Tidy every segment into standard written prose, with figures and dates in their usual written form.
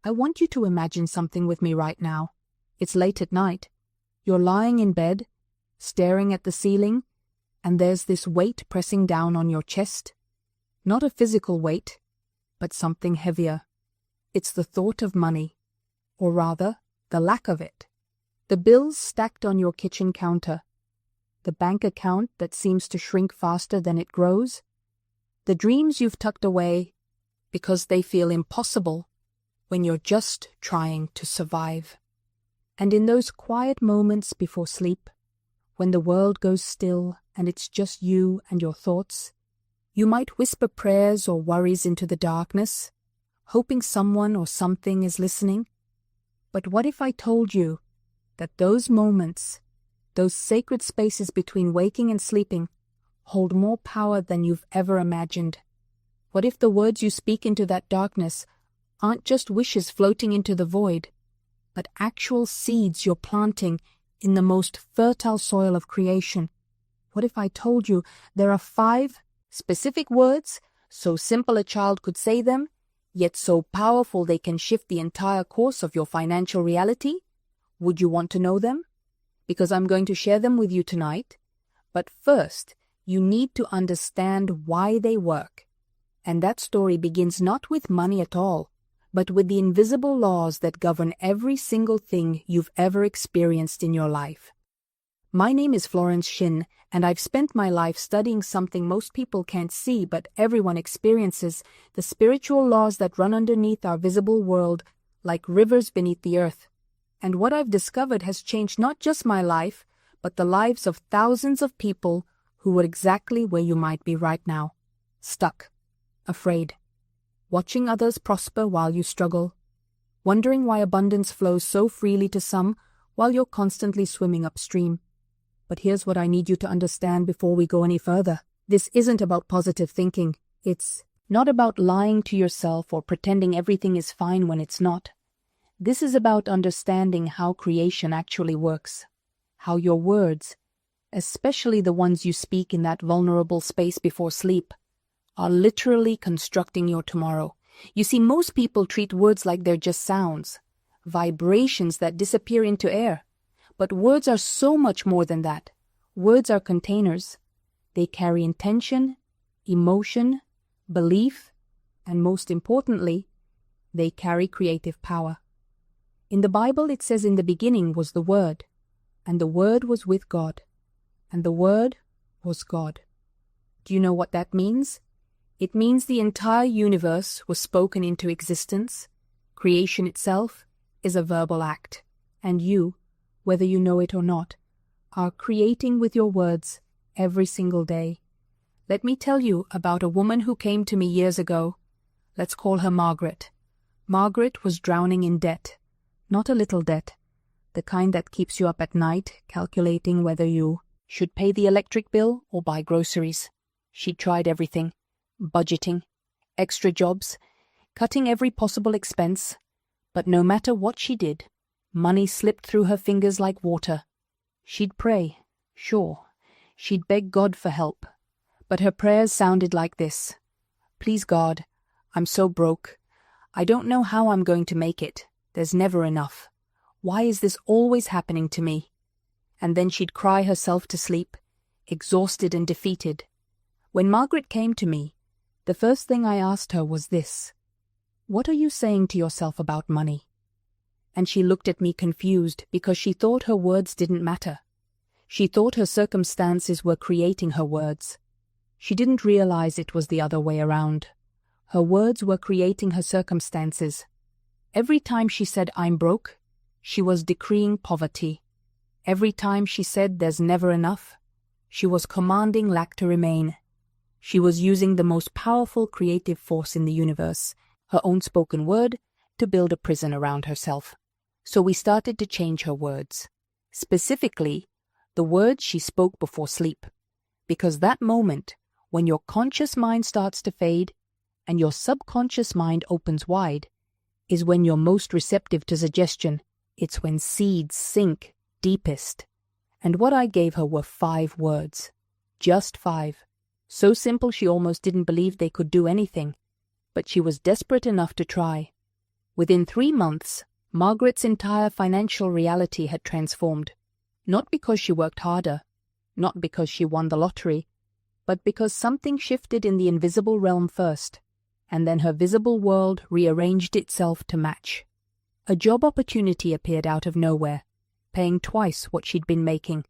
I want you to imagine something with me right now. It's late at night. You're lying in bed, staring at the ceiling, and there's this weight pressing down on your chest. Not a physical weight, but something heavier. It's the thought of money, or rather, the lack of it. The bills stacked on your kitchen counter. The bank account that seems to shrink faster than it grows. The dreams you've tucked away because they feel impossible when you're just trying to survive. And in those quiet moments before sleep, when the world goes still and it's just you and your thoughts, you might whisper prayers or worries into the darkness, hoping someone or something is listening. But what if I told you that those moments, those sacred spaces between waking and sleeping, hold more power than you've ever imagined? What if the words you speak into that darkness aren't just wishes floating into the void, but actual seeds you're planting in the most fertile soil of creation? What if I told you there are 5 specific words, so simple a child could say them, yet so powerful they can shift the entire course of your financial reality? Would you want to know them? Because I'm going to share them with you tonight. But first, you need to understand why they work. And that story begins not with money at all, but with the invisible laws that govern every single thing you've ever experienced in your life. My name is Florence Shinn, and I've spent my life studying something most people can't see but everyone experiences, the spiritual laws that run underneath our visible world, like rivers beneath the earth. And what I've discovered has changed not just my life, but the lives of thousands of people who are exactly where you might be right now. Stuck. Afraid. Watching others prosper while you struggle. Wondering why abundance flows so freely to some while you're constantly swimming upstream. But here's what I need you to understand before we go any further. This isn't about positive thinking. It's not about lying to yourself or pretending everything is fine when it's not. This is about understanding how creation actually works. How your words, especially the ones you speak in that vulnerable space before sleep, are literally constructing your tomorrow. You see, most people treat words like they're just sounds, vibrations that disappear into air. But words are so much more than that. Words are containers. They carry intention, emotion, belief, and most importantly, they carry creative power. In the Bible it says, "In the beginning was the Word, and the Word was with God, and the Word was God." Do you know what that means? It means the entire universe was spoken into existence. Creation itself is a verbal act, and you, whether you know it or not, are creating with your words every single day. Let me tell you about a woman who came to me years ago. Let's call her Margaret. Margaret was drowning in debt. Not a little debt, the kind that keeps you up at night calculating whether you should pay the electric bill or buy groceries. She tried everything. Budgeting, extra jobs, cutting every possible expense, but no matter what she did, money slipped through her fingers like water. She'd pray, sure, she'd beg God for help, but her prayers sounded like this: "Please God, I'm so broke. I don't know how I'm going to make it. There's never enough. Why is this always happening to me?" And then she'd cry herself to sleep, exhausted and defeated. When Margaret came to me, the first thing I asked her was this: "What are you saying to yourself about money?" And she looked at me confused because she thought her words didn't matter. She thought her circumstances were creating her words. She didn't realize it was the other way around. Her words were creating her circumstances. Every time she said, "I'm broke," she was decreeing poverty. Every time she said, "There's never enough," she was commanding lack to remain. She was using the most powerful creative force in the universe, her own spoken word, to build a prison around herself. So we started to change her words. Specifically, the words she spoke before sleep. Because that moment, when your conscious mind starts to fade and your subconscious mind opens wide, is when you're most receptive to suggestion. It's when seeds sink deepest. And what I gave her were 5 words. Just 5. So simple she almost didn't believe they could do anything. But she was desperate enough to try. Within 3 months, Margaret's entire financial reality had transformed. Not because she worked harder, not because she won the lottery, but because something shifted in the invisible realm first, and then her visible world rearranged itself to match. A job opportunity appeared out of nowhere, paying twice what she'd been making.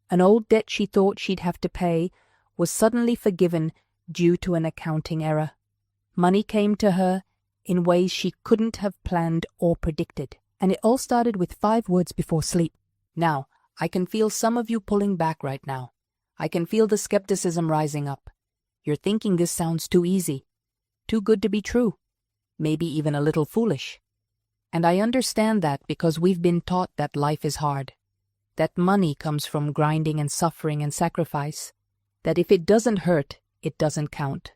An old debt she thought she'd have to pay was suddenly forgiven due to an accounting error. Money came to her in ways she couldn't have planned or predicted, and it all started with 5 words before sleep. Now, I can feel some of you pulling back right now. I can feel the skepticism rising up. You're thinking this sounds too easy, too good to be true, maybe even a little foolish. And I understand that because we've been taught that life is hard, that money comes from grinding and suffering and sacrifice, that if it doesn't hurt, it doesn't count.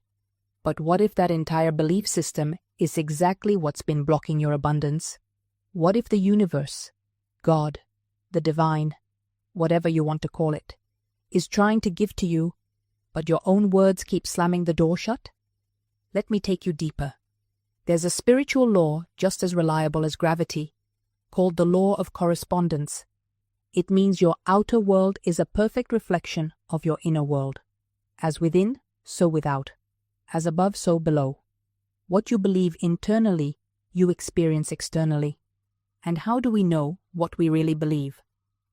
But what if that entire belief system is exactly what's been blocking your abundance? What if the universe, God, the divine, whatever you want to call it, is trying to give to you, but your own words keep slamming the door shut? Let me take you deeper. There's a spiritual law just as reliable as gravity, called the law of correspondence. It means your outer world is a perfect reflection of your inner world. As within, so without. As above, so below. What you believe internally, you experience externally. And how do we know what we really believe?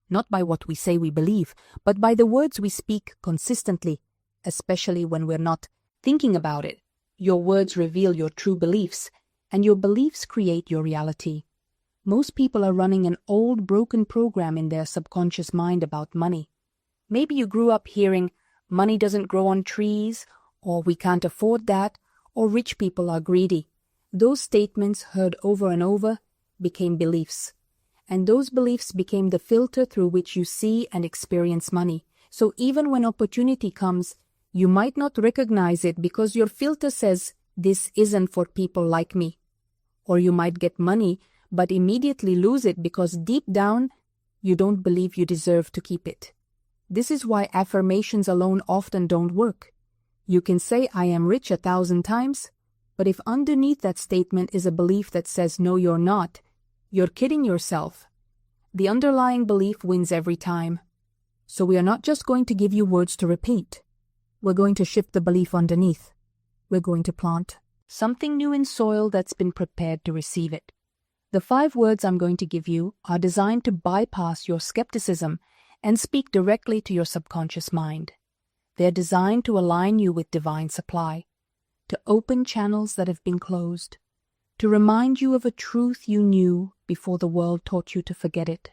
Not by what we say we believe, but by the words we speak consistently, especially when we're not thinking about it. Your words reveal your true beliefs, and your beliefs create your reality. Most people are running an old, broken program in their subconscious mind about money. Maybe you grew up hearing, money doesn't grow on trees, or we can't afford that, or rich people are greedy. Those statements, heard over and over, became beliefs. And those beliefs became the filter through which you see and experience money. So even when opportunity comes, you might not recognize it because your filter says, this isn't for people like me. Or you might get money, but immediately lose it because deep down, you don't believe you deserve to keep it. This is why affirmations alone often don't work. You can say, I am rich 1,000 times, but if underneath that statement is a belief that says, no, you're not, you're kidding yourself. The underlying belief wins every time. So we are not just going to give you words to repeat. We're going to shift the belief underneath. We're going to plant something new in soil that's been prepared to receive it. The 5 words I'm going to give you are designed to bypass your skepticism and speak directly to your subconscious mind. They're designed to align you with divine supply, to open channels that have been closed, to remind you of a truth you knew before the world taught you to forget it,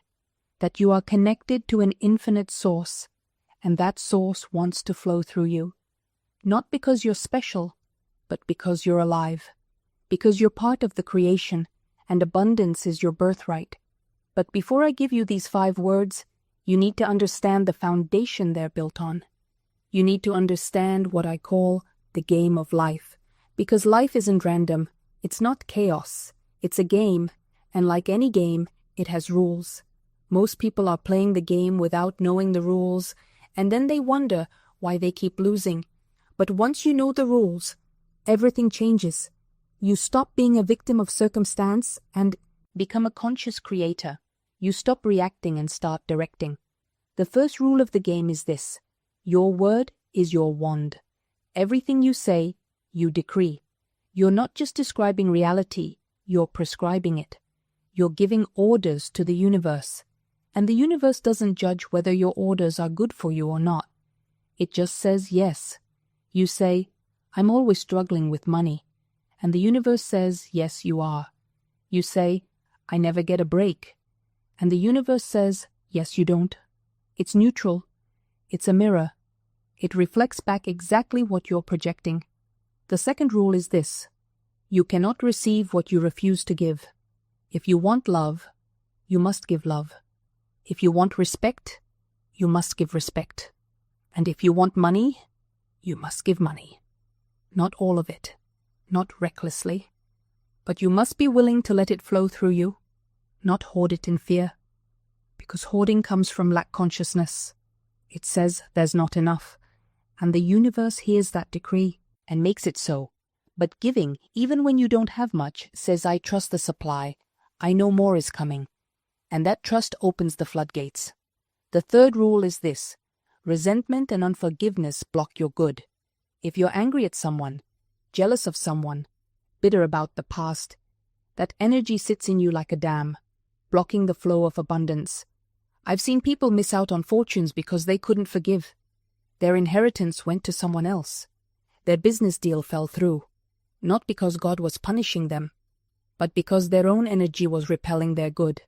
that you are connected to an infinite source, and that source wants to flow through you, not because you're special, but because you're alive, because you're part of the creation, and abundance is your birthright. But before I give you these 5 words, you need to understand the foundation they're built on. You need to understand what I call the game of life, because life isn't random. It's not chaos. It's a game, and like any game, it has rules. Most people are playing the game without knowing the rules, and then they wonder why they keep losing. But once you know the rules, everything changes. You stop being a victim of circumstance and become a conscious creator. You stop reacting and start directing. The first rule of the game is this: your word is your wand. Everything you say, you decree. You're not just describing reality, you're prescribing it. You're giving orders to the universe. And the universe doesn't judge whether your orders are good for you or not. It just says yes. You say, I'm always struggling with money. And the universe says, yes, you are. You say, I never get a break. And the universe says, yes, you don't. It's neutral. It's a mirror. It reflects back exactly what you're projecting. The second rule is this: you cannot receive what you refuse to give. If you want love, you must give love. If you want respect, you must give respect. And if you want money, you must give money. Not all of it, not recklessly, but you must be willing to let it flow through you, not hoard it in fear, because hoarding comes from lack consciousness. It says there's not enough, and the universe hears that decree and makes it so, But giving, even when you don't have much, says I trust the supply. I know more is coming. And that trust opens the floodgates. The third rule is this: resentment and unforgiveness block your good. If you're angry at someone, jealous of someone, bitter about the past, that energy sits in you like a dam, blocking the flow of abundance. I've seen people miss out on fortunes because they couldn't forgive. Their inheritance went to someone else. Their business deal fell through, not because God was punishing them, but because their own energy was repelling their good.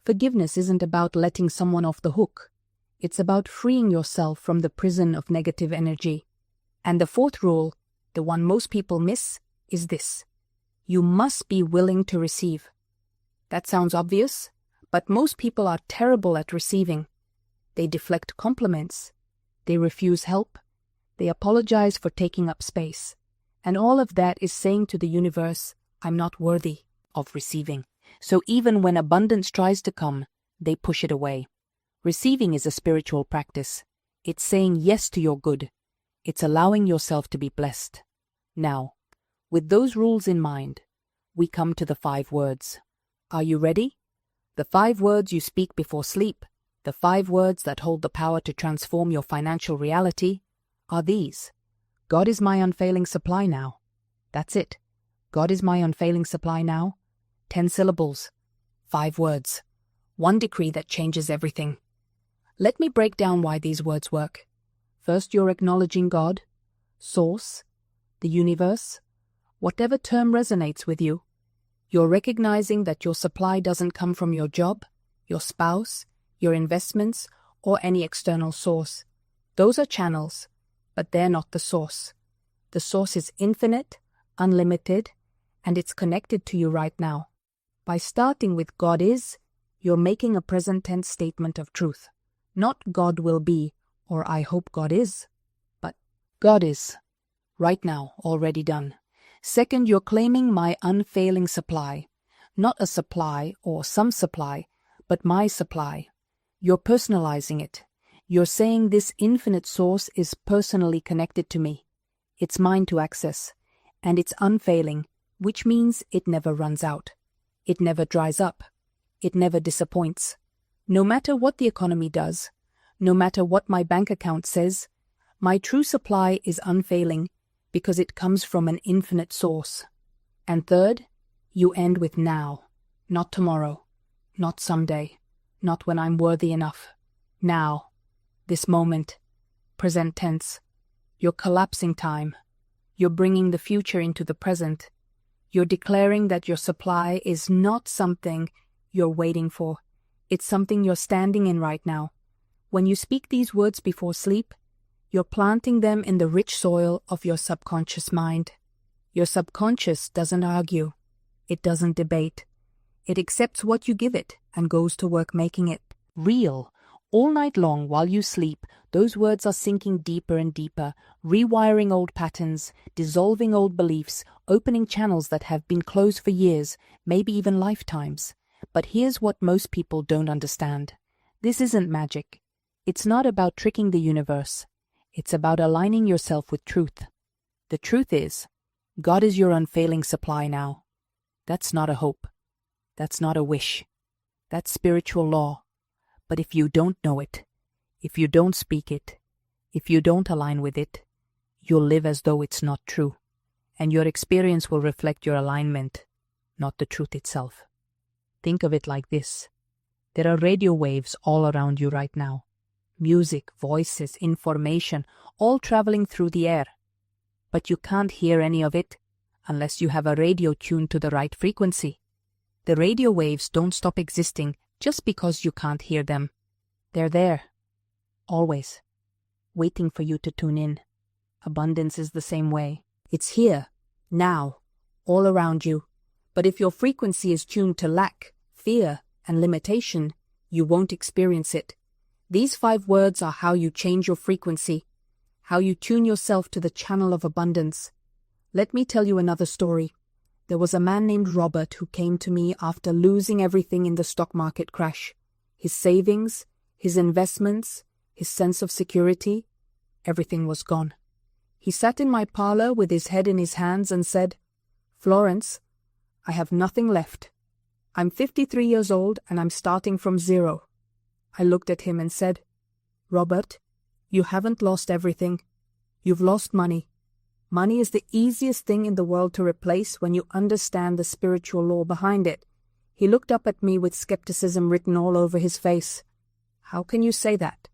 Forgiveness isn't about letting someone off the hook. It's about freeing yourself from the prison of negative energy. And the fourth rule, the one most people miss, is this: you must be willing to receive. That sounds obvious, but most people are terrible at receiving. They deflect compliments. They refuse help. They apologize for taking up space. And all of that is saying to the universe, I'm not worthy of receiving. So even when abundance tries to come, they push it away. Receiving is a spiritual practice. It's saying yes to your good. It's allowing yourself to be blessed. Now, with those rules in mind, we come to the 5 words. Are you ready? The 5 words you speak before sleep, the 5 words that hold the power to transform your financial reality, are these. God is my unfailing supply now. That's it. God is my unfailing supply now. 10 syllables, 5 words, 1 decree that changes everything. Let me break down why these words work. First, you're acknowledging God, Source, the universe, whatever term resonates with you. You're recognizing that your supply doesn't come from your job, your spouse, your investments, or any external source. Those are channels, but they're not the source. The source is infinite, unlimited, and it's connected to you right now. By starting with God is, you're making a present tense statement of truth. Not God will be, or I hope God is, but God is. Right now, already done. Second, you're claiming my unfailing supply. Not a supply or some supply, but my supply. You're personalizing it. You're saying this infinite source is personally connected to me. It's mine to access, and it's unfailing, which means it never runs out. It never dries up. It never disappoints. No matter what the economy does, no matter what my bank account says, my true supply is unfailing because it comes from an infinite source. And third, you end with now, not tomorrow, not someday, not when I'm worthy enough. Now, this moment, present tense. You're collapsing time. You're bringing the future into the present. You're declaring that your supply is not something you're waiting for. It's something you're standing in right now. When you speak these words before sleep, you're planting them in the rich soil of your subconscious mind. Your subconscious doesn't argue. It doesn't debate. It accepts what you give it and goes to work making it real. All night long while you sleep, those words are sinking deeper and deeper, rewiring old patterns, dissolving old beliefs, opening channels that have been closed for years, maybe even lifetimes. But here's what most people don't understand. This isn't magic. It's not about tricking the universe. It's about aligning yourself with truth. The truth is, God is your unfailing supply now. That's not a hope. That's not a wish. That's spiritual law. But if you don't know it, if you don't speak it, if you don't align with it, you'll live as though it's not true. And your experience will reflect your alignment, not the truth itself. Think of it like this. There are radio waves all around you right now. Music, voices, information, all traveling through the air. But you can't hear any of it unless you have a radio tuned to the right frequency. The radio waves don't stop existing just because you can't hear them. They're there, always, waiting for you to tune in. Abundance is the same way. It's here, now, all around you. But if your frequency is tuned to lack, fear, and limitation, you won't experience it. These 5 words are how you change your frequency, how you tune yourself to the channel of abundance. Let me tell you another story. There was a man named Robert who came to me after losing everything in the stock market crash. His savings, his investments, his sense of security, everything was gone. He sat in my parlor with his head in his hands and said, "Florence, I have nothing left. I'm 53 years old and I'm starting from zero." I looked at him and said, "Robert, you haven't lost everything. You've lost money. Money is the easiest thing in the world to replace when you understand the spiritual law behind it." He looked up at me with skepticism written all over his face. "How can you say that?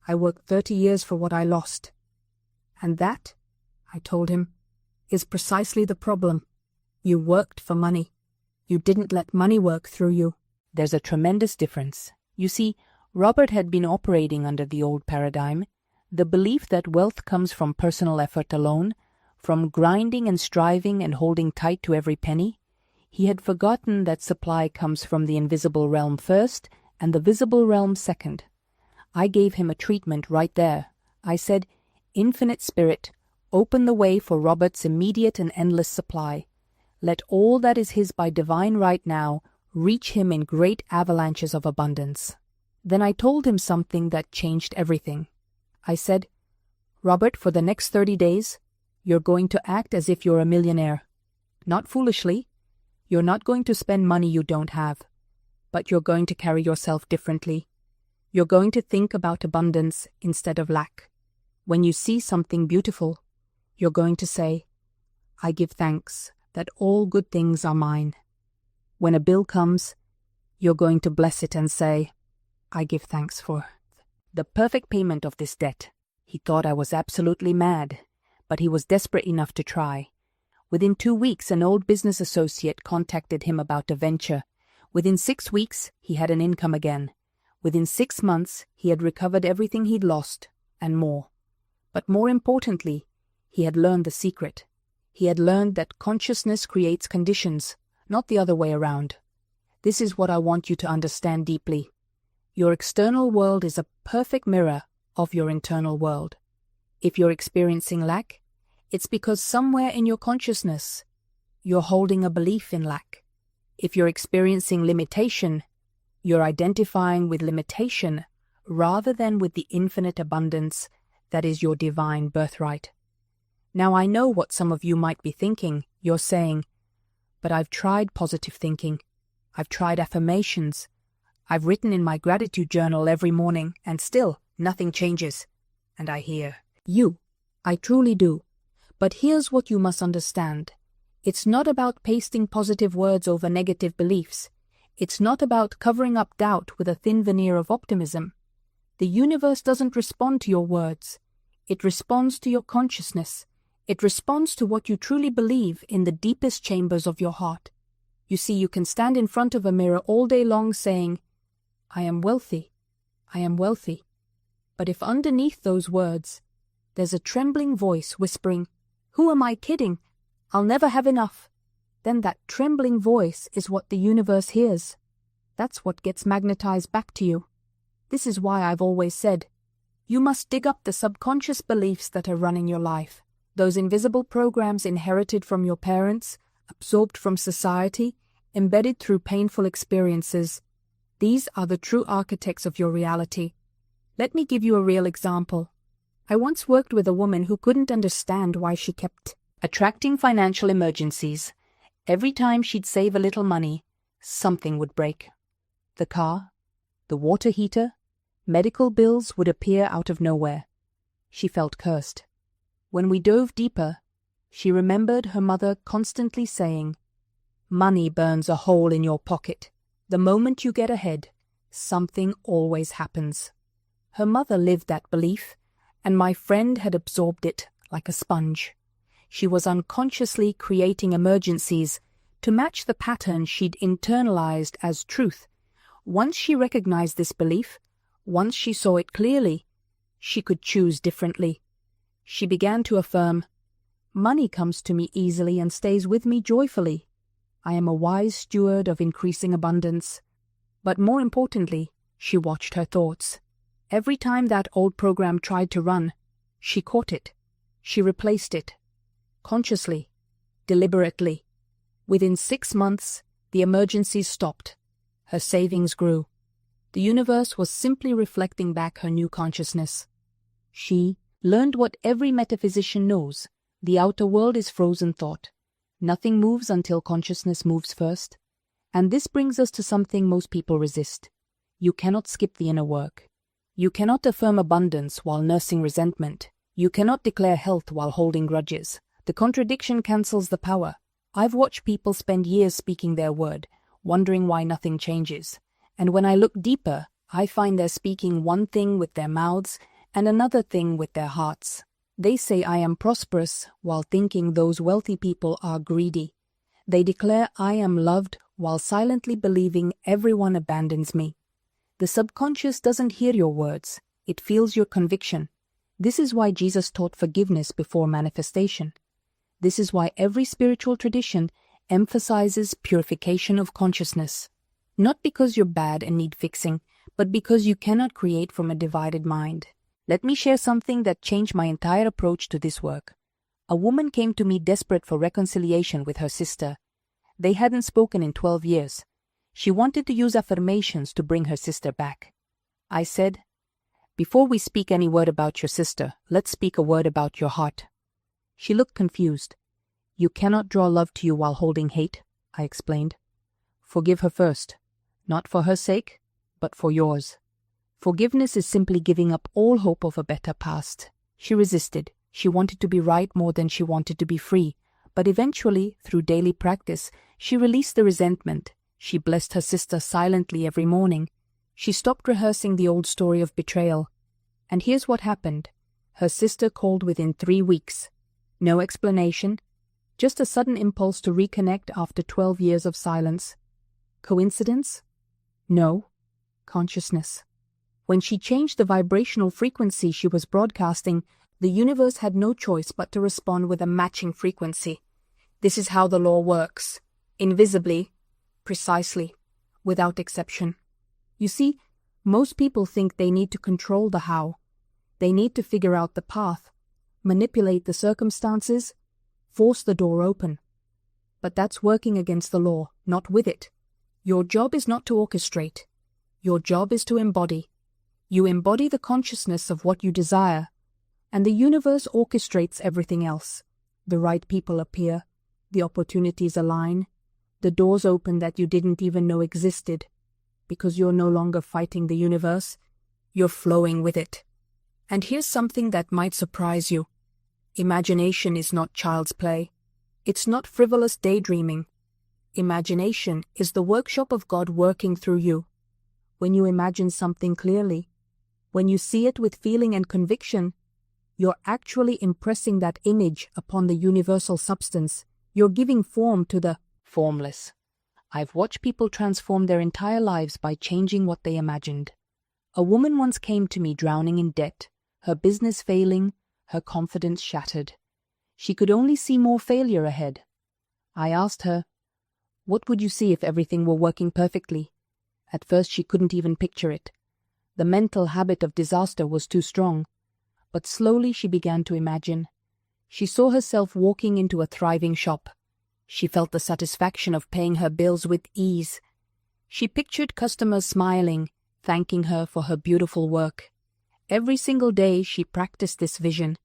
I worked 30 years for what I lost." "And that," I told him, "is precisely the problem. You worked for money. You didn't let money work through you." There's a tremendous difference. You see, Robert had been operating under the old paradigm, the belief that wealth comes from personal effort alone, from grinding and striving and holding tight to every penny. He had forgotten that supply comes from the invisible realm first and the visible realm second. I gave him a treatment right there. I said, "Infinite Spirit, open the way for Robert's immediate and endless supply. Let all that is his by divine right now reach him in great avalanches of abundance." Then I told him something that changed everything. I said, "Robert, for the next 30 days, you're going to act as if you're a millionaire. Not foolishly. You're not going to spend money you don't have, but you're going to carry yourself differently. You're going to think about abundance instead of lack. When you see something beautiful, you're going to say, 'I give thanks that all good things are mine.' When a bill comes, you're going to bless it and say, 'I give thanks for the perfect payment of this debt.'" He thought I was absolutely mad, but he was desperate enough to try. Within 2 weeks, an old business associate contacted him about a venture. Within 6 weeks, he had an income again. Within 6 months, he had recovered everything he'd lost, and more. But more importantly, he had learned the secret. He had learned that consciousness creates conditions, not the other way around. This is what I want you to understand deeply. Your external world is a perfect mirror of your internal world. If you're experiencing lack, it's because somewhere in your consciousness, you're holding a belief in lack. If you're experiencing limitation, you're identifying with limitation rather than with the infinite abundance that is your divine birthright. Now I know what some of you might be thinking. You're saying, "But I've tried positive thinking. I've tried affirmations. I've written in my gratitude journal every morning, and still nothing changes." And I hear, I truly do. But here's what you must understand. It's not about pasting positive words over negative beliefs. It's not about covering up doubt with a thin veneer of optimism. The universe doesn't respond to your words. It responds to your consciousness. It responds to what you truly believe in the deepest chambers of your heart. You see, you can stand in front of a mirror all day long saying, "I am wealthy. I am wealthy." But if underneath those words, there's a trembling voice whispering, "Who am I kidding? I'll never have enough," then that trembling voice is what the universe hears. That's what gets magnetized back to you. This is why I've always said, you must dig up the subconscious beliefs that are running your life, those invisible programs inherited from your parents, absorbed from society, embedded through painful experiences. These are the true architects of your reality. Let me give you a real example. I once worked with a woman who couldn't understand why she kept attracting financial emergencies. Every time she'd save a little money, something would break. The car, the water heater, medical bills would appear out of nowhere. She felt cursed. When we dove deeper, she remembered her mother constantly saying, "Money burns a hole in your pocket. The moment you get ahead, something always happens." Her mother lived that belief, and my friend had absorbed it like a sponge. She was unconsciously creating emergencies to match the pattern she'd internalized as truth. Once she recognized this belief, once she saw it clearly, she could choose differently. She began to affirm, "Money comes to me easily and stays with me joyfully. I am a wise steward of increasing abundance." But more importantly, she watched her thoughts. Every time that old program tried to run, she caught it. She replaced it. Consciously, deliberately. Within 6 months, the emergencies stopped. Her savings grew. The universe was simply reflecting back her new consciousness. She Learned what every metaphysician knows: the outer world is frozen thought. Nothing moves until consciousness moves first. And this brings us to something most people resist. You cannot skip the inner work. You cannot affirm abundance while nursing resentment. You cannot declare health while holding grudges. The contradiction cancels the power. I've watched people spend years speaking their word, wondering why nothing changes. And when I look deeper, I find they're speaking one thing with their mouths and another thing with their hearts. They say I am prosperous while thinking those wealthy people are greedy. They declare I am loved while silently believing everyone abandons me. The subconscious doesn't hear your words, it feels your conviction. This is why Jesus taught forgiveness before manifestation. This is why every spiritual tradition emphasizes purification of consciousness. Not because you're bad and need fixing, but because you cannot create from a divided mind. Let me share something that changed my entire approach to this work. A woman came to me desperate for reconciliation with her sister. They hadn't spoken in 12 years. She wanted to use affirmations to bring her sister back. I said, "Before we speak any word about your sister, let's speak a word about your heart." She looked confused. "You cannot draw love to you while holding hate," I explained. "Forgive her first, not for her sake, but for yours." Forgiveness is simply giving up all hope of a better past. She resisted. She wanted to be right more than she wanted to be free. But eventually, through daily practice, she released the resentment. She blessed her sister silently every morning. She stopped rehearsing the old story of betrayal. And here's what happened. Her sister called within 3 weeks. No explanation, just a sudden impulse to reconnect after 12 years of silence. Coincidence? No. Consciousness. When she changed the vibrational frequency she was broadcasting, the universe had no choice but to respond with a matching frequency. This is how the law works. Invisibly, precisely, without exception. You see, most people think they need to control the how. They need to figure out the path, manipulate the circumstances, force the door open. But that's working against the law, not with it. Your job is not to orchestrate. Your job is to embody. You embody the consciousness of what you desire, and the universe orchestrates everything else. The right people appear, the opportunities align, the doors open that you didn't even know existed, because you're no longer fighting the universe, you're flowing with it. And here's something that might surprise you. Imagination is not child's play. It's not frivolous daydreaming. Imagination is the workshop of God working through you. When you imagine something clearly, when you see it with feeling and conviction, you're actually impressing that image upon the universal substance. You're giving form to the formless. I've watched people transform their entire lives by changing what they imagined. A woman once came to me drowning in debt, her business failing, her confidence shattered. She could only see more failure ahead. I asked her, "What would you see if everything were working perfectly?" At first she couldn't even picture it. The mental habit of disaster was too strong. But slowly she began to imagine. She saw herself walking into a thriving shop. She felt the satisfaction of paying her bills with ease. She pictured customers smiling, thanking her for her beautiful work. Every single day she practiced this vision,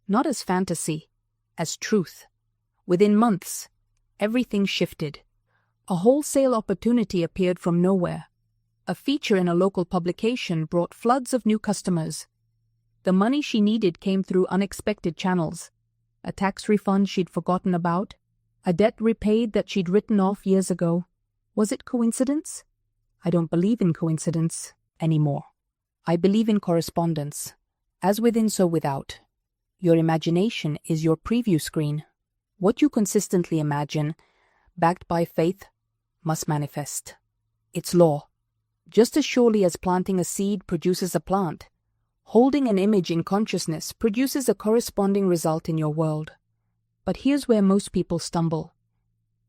not as fantasy, as truth. Within months, everything shifted. A wholesale opportunity appeared from nowhere. A feature in a local publication brought floods of new customers. The money she needed came through unexpected channels. A tax refund she'd forgotten about, a debt repaid that she'd written off years ago. Was it coincidence? I don't believe in coincidence anymore. I believe in correspondence. As within, so without. Your imagination is your preview screen. What you consistently imagine, backed by faith, must manifest. It's law. Just as surely as planting a seed produces a plant, holding an image in consciousness produces a corresponding result in your world. But here's where most people stumble.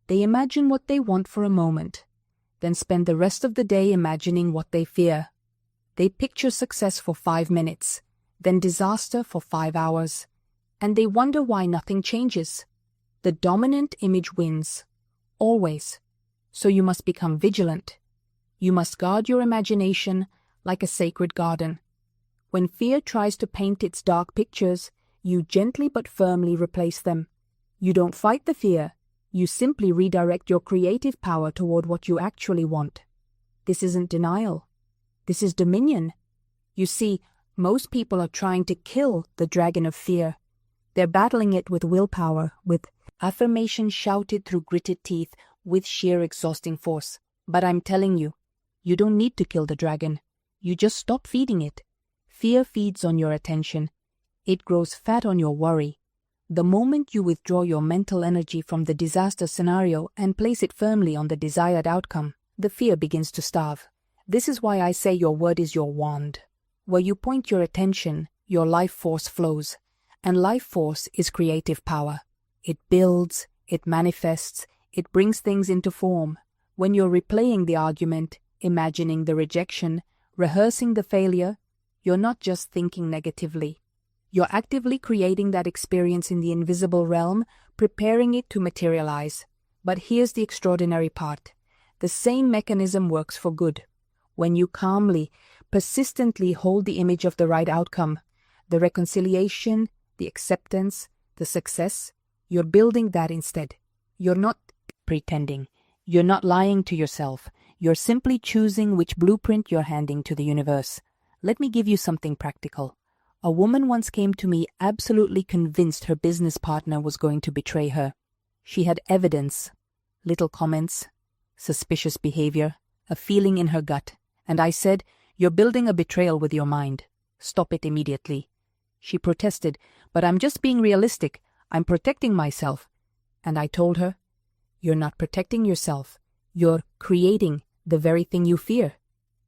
They imagine what they want for a moment, then spend the rest of the day imagining what they fear. They picture success for 5 minutes, then disaster for 5 hours, and they wonder why nothing changes. The dominant image wins, always. So you must become vigilant. You must guard your imagination like a sacred garden. When fear tries to paint its dark pictures, you gently but firmly replace them. You don't fight the fear, you simply redirect your creative power toward what you actually want. This isn't denial. This is dominion. You see, most people are trying to kill the dragon of fear. They're battling it with willpower, with affirmations shouted through gritted teeth, with sheer exhausting force. But I'm telling you, you don't need to kill the dragon. You just stop feeding it. Fear feeds on your attention. It grows fat on your worry. The moment you withdraw your mental energy from the disaster scenario and place it firmly on the desired outcome, the fear begins to starve. This is why I say your word is your wand. Where you point your attention, your life force flows. And life force is creative power. It builds, it manifests, it brings things into form. When you're replaying the argument, imagining the rejection, rehearsing the failure, you're not just thinking negatively. You're actively creating that experience in the invisible realm, preparing it to materialize. But here's the extraordinary part. The same mechanism works for good. When you calmly, persistently hold the image of the right outcome, the reconciliation, the acceptance, the success, you're building that instead. You're not pretending. You're not lying to yourself. You're simply choosing which blueprint you're handing to the universe. Let me give you something practical. A woman once came to me absolutely convinced her business partner was going to betray her. She had evidence, little comments, suspicious behavior, a feeling in her gut, and I said, "You're building a betrayal with your mind. Stop it immediately." She protested, "But I'm just being realistic. I'm protecting myself." And I told her, "You're not protecting yourself. You're creating the very thing you fear."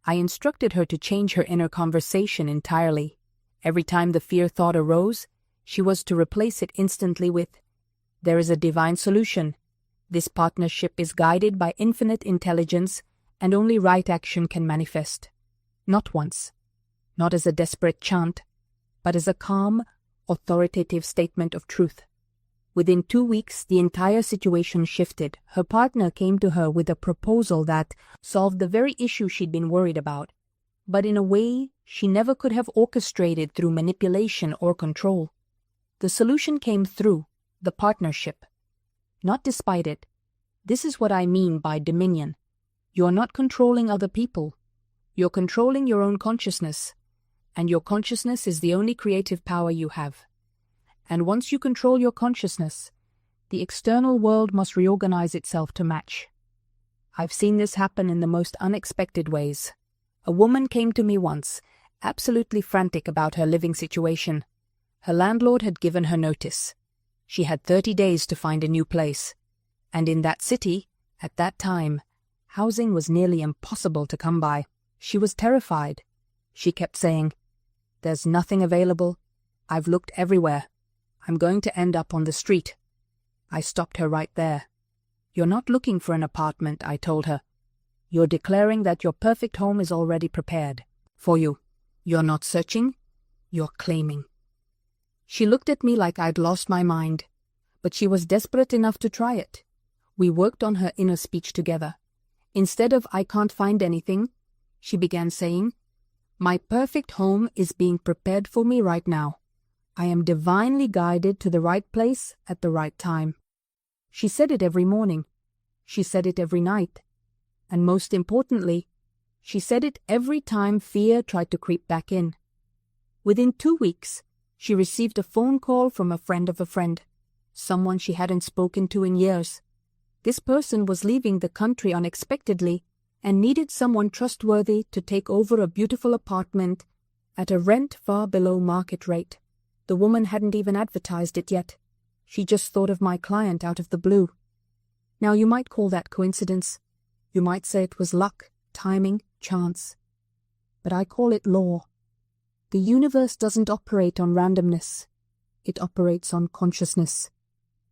I instructed her to change her inner conversation entirely. Every time the fear thought arose, she was to replace it instantly with, "There is a divine solution. This partnership is guided by infinite intelligence, and only right action can manifest." Not once, not as a desperate chant, but as a calm, authoritative statement of truth. Within 2 weeks, the entire situation shifted. Her partner came to her with a proposal that solved the very issue she'd been worried about, but in a way she never could have orchestrated through manipulation or control. The solution came through the partnership, not despite it. This is what I mean by dominion. You're not controlling other people. You're controlling your own consciousness, and your consciousness is the only creative power you have. And once you control your consciousness, the external world must reorganize itself to match. I've seen this happen in the most unexpected ways. A woman came to me once, absolutely frantic about her living situation. Her landlord had given her notice. She had 30 days to find a new place. And in that city, at that time, housing was nearly impossible to come by. She was terrified. She kept saying, "There's nothing available. I've looked everywhere. I'm going to end up on the street." I stopped her right there. "You're not looking for an apartment," I told her. "You're declaring that your perfect home is already prepared for you. You're not searching, you're claiming." She looked at me like I'd lost my mind, but she was desperate enough to try it. We worked on her inner speech together. Instead of "I can't find anything," she began saying, "My perfect home is being prepared for me right now. I am divinely guided to the right place at the right time." She said it every morning. She said it every night. And most importantly, she said it every time fear tried to creep back in. Within 2 weeks, she received a phone call from a friend of a friend, someone she hadn't spoken to in years. This person was leaving the country unexpectedly and needed someone trustworthy to take over a beautiful apartment at a rent far below market rate. The woman hadn't even advertised it yet. She just thought of my client out of the blue. Now you might call that coincidence. You might say it was luck, timing, chance. But I call it law. The universe doesn't operate on randomness. It operates on consciousness.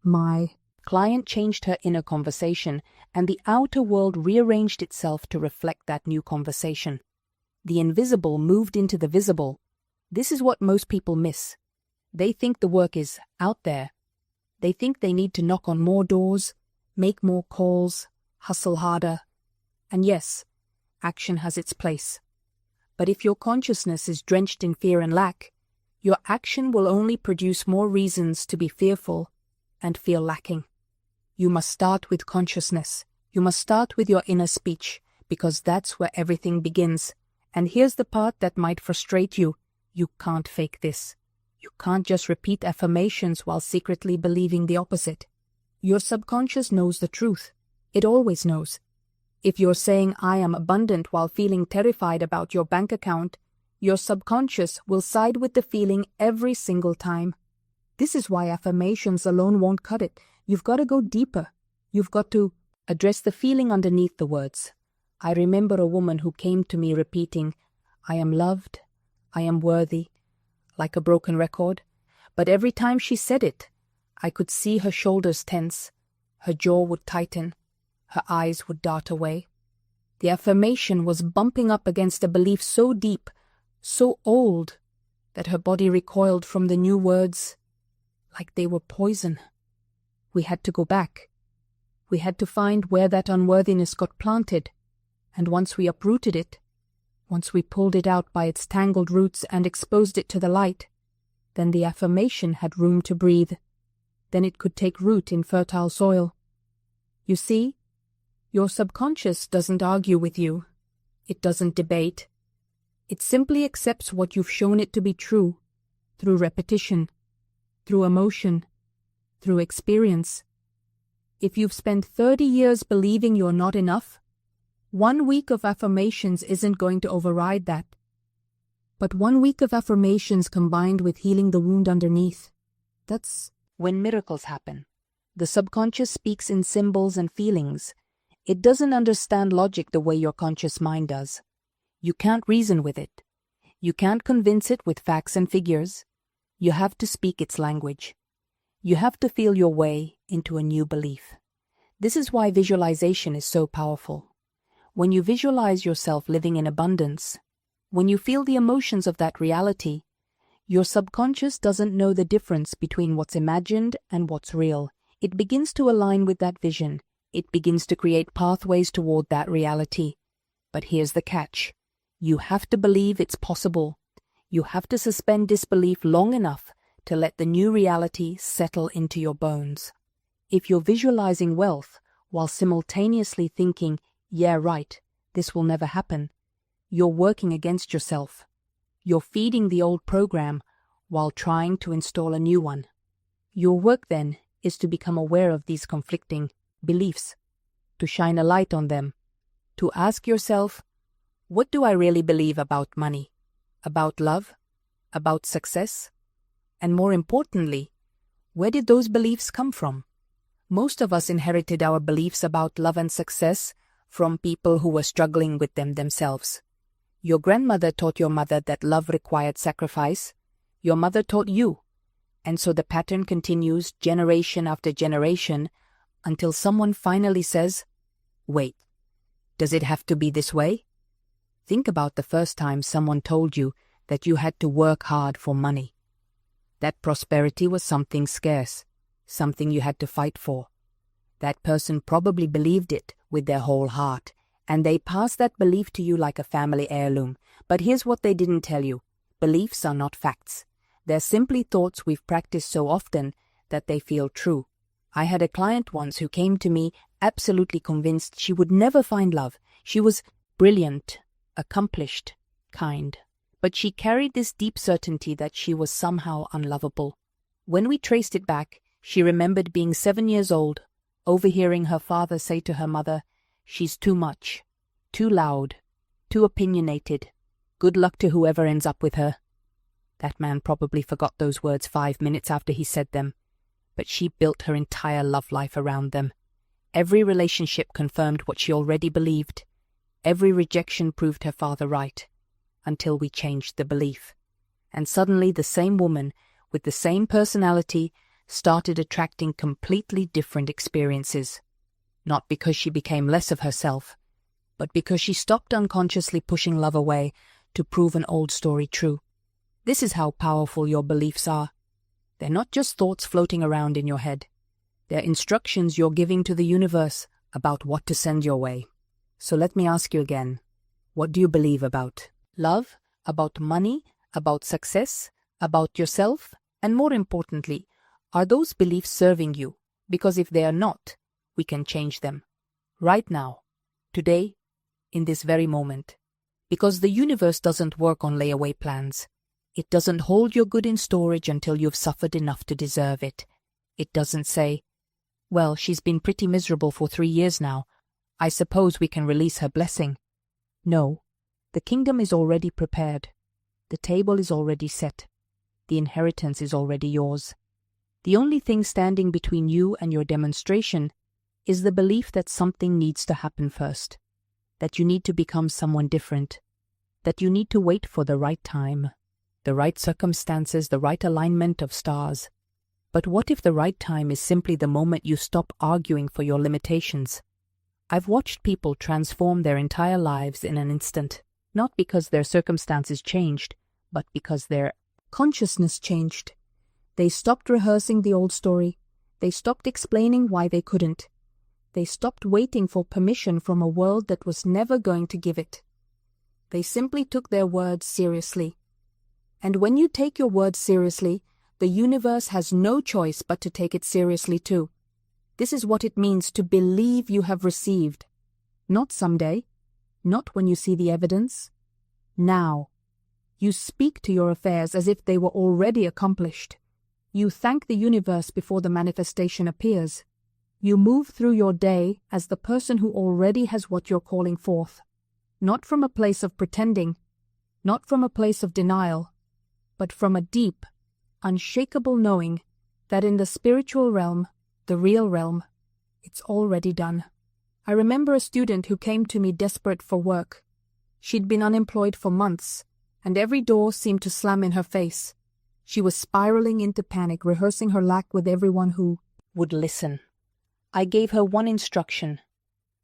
My client changed her inner conversation, and the outer world rearranged itself to reflect that new conversation. The invisible moved into the visible. This is what most people miss. They think the work is out there. They think they need to knock on more doors, make more calls, hustle harder. And yes, action has its place. But if your consciousness is drenched in fear and lack, your action will only produce more reasons to be fearful and feel lacking. You must start with consciousness. You must start with your inner speech, because that's where everything begins. And here's the part that might frustrate you. You can't fake this. You can't just repeat affirmations while secretly believing the opposite. Your subconscious knows the truth. It always knows. If you're saying I am abundant while feeling terrified about your bank account, your subconscious will side with the feeling every single time. This is why affirmations alone won't cut it. You've got to go deeper. You've got to address the feeling underneath the words. I remember a woman who came to me repeating, I am loved, I am worthy, like a broken record. But every time she said it, I could see her shoulders tense, her jaw would tighten, her eyes would dart away. The affirmation was bumping up against a belief so deep, so old, that her body recoiled from the new words like they were poison. We had to go back. We had to find where that unworthiness got planted, and once we uprooted it, once we pulled it out by its tangled roots and exposed it to the light, then the affirmation had room to breathe. Then it could take root in fertile soil. You see, your subconscious doesn't argue with you. It doesn't debate. It simply accepts what you've shown it to be true, through repetition, through emotion, through experience. If you've spent 30 years believing you're not enough, 1 week of affirmations isn't going to override that. But 1 week of affirmations combined with healing the wound underneath, that's when miracles happen. The subconscious speaks in symbols and feelings. It doesn't understand logic the way your conscious mind does. You can't reason with it. You can't convince it with facts and figures. You have to speak its language. You have to feel your way into a new belief. This is why visualization is so powerful. When you visualize yourself living in abundance, when you feel the emotions of that reality, your subconscious doesn't know the difference between what's imagined and what's real. It begins to align with that vision. It begins to create pathways toward that reality. But here's the catch. You have to believe it's possible. You have to suspend disbelief long enough to let the new reality settle into your bones. If you're visualizing wealth while simultaneously thinking, yeah, right, this will never happen, you're working against yourself. You're feeding the old program while trying to install a new one. Your work then is to become aware of these conflicting beliefs, to shine a light on them, to ask yourself, what do I really believe about money, about love, about success? And more importantly, where did those beliefs come from? Most of us inherited our beliefs about love and success from people who were struggling with them themselves. Your grandmother taught your mother that love required sacrifice. Your mother taught you. And so the pattern continues generation after generation until someone finally says, wait, does it have to be this way? Think about the first time someone told you that you had to work hard for money. That prosperity was something scarce, something you had to fight for. That person probably believed it with their whole heart, and they passed that belief to you like a family heirloom. But here's what they didn't tell you. Beliefs are not facts. They're simply thoughts we've practiced so often that they feel true. I had a client once who came to me absolutely convinced she would never find love. She was brilliant, accomplished, kind. But she carried this deep certainty that she was somehow unlovable. When we traced it back, she remembered being 7 years old, overhearing her father say to her mother, "She's too much, too loud, too opinionated. Good luck to whoever ends up with her." That man probably forgot those words 5 minutes after he said them, but she built her entire love life around them. Every relationship confirmed what she already believed. Every rejection proved her father right, until we changed the belief. And suddenly the same woman, with the same personality, started attracting completely different experiences. Not because she became less of herself, but because she stopped unconsciously pushing love away to prove an old story true. This is how powerful your beliefs are. They're not just thoughts floating around in your head. They're instructions you're giving to the universe about what to send your way. So let me ask you again, what do you believe about love, about money, about success, about yourself, and more importantly, are those beliefs serving you? Because if they are not, we can change them. Right now, today, in this very moment. Because the universe doesn't work on layaway plans. It doesn't hold your good in storage until you've suffered enough to deserve it. It doesn't say, well, she's been pretty miserable for 3 years now. I suppose we can release her blessing. No, the kingdom is already prepared. The table is already set. The inheritance is already yours. The only thing standing between you and your demonstration is the belief that something needs to happen first, that you need to become someone different, that you need to wait for the right time, the right circumstances, the right alignment of stars. But what if the right time is simply the moment you stop arguing for your limitations? I've watched people transform their entire lives in an instant, not because their circumstances changed, but because their consciousness changed. They stopped rehearsing the old story. They stopped explaining why they couldn't. They stopped waiting for permission from a world that was never going to give it. They simply took their words seriously. And when you take your words seriously, the universe has no choice but to take it seriously too. This is what it means to believe you have received. Not someday, not when you see the evidence. Now. You speak to your affairs as if they were already accomplished. You thank the universe before the manifestation appears. You move through your day as the person who already has what you're calling forth. Not from a place of pretending, not from a place of denial, but from a deep, unshakable knowing that in the spiritual realm, the real realm, it's already done. I remember a student who came to me desperate for work. She'd been unemployed for months, and every door seemed to slam in her face. She was spiraling into panic, rehearsing her lack with everyone who would listen. I gave her one instruction.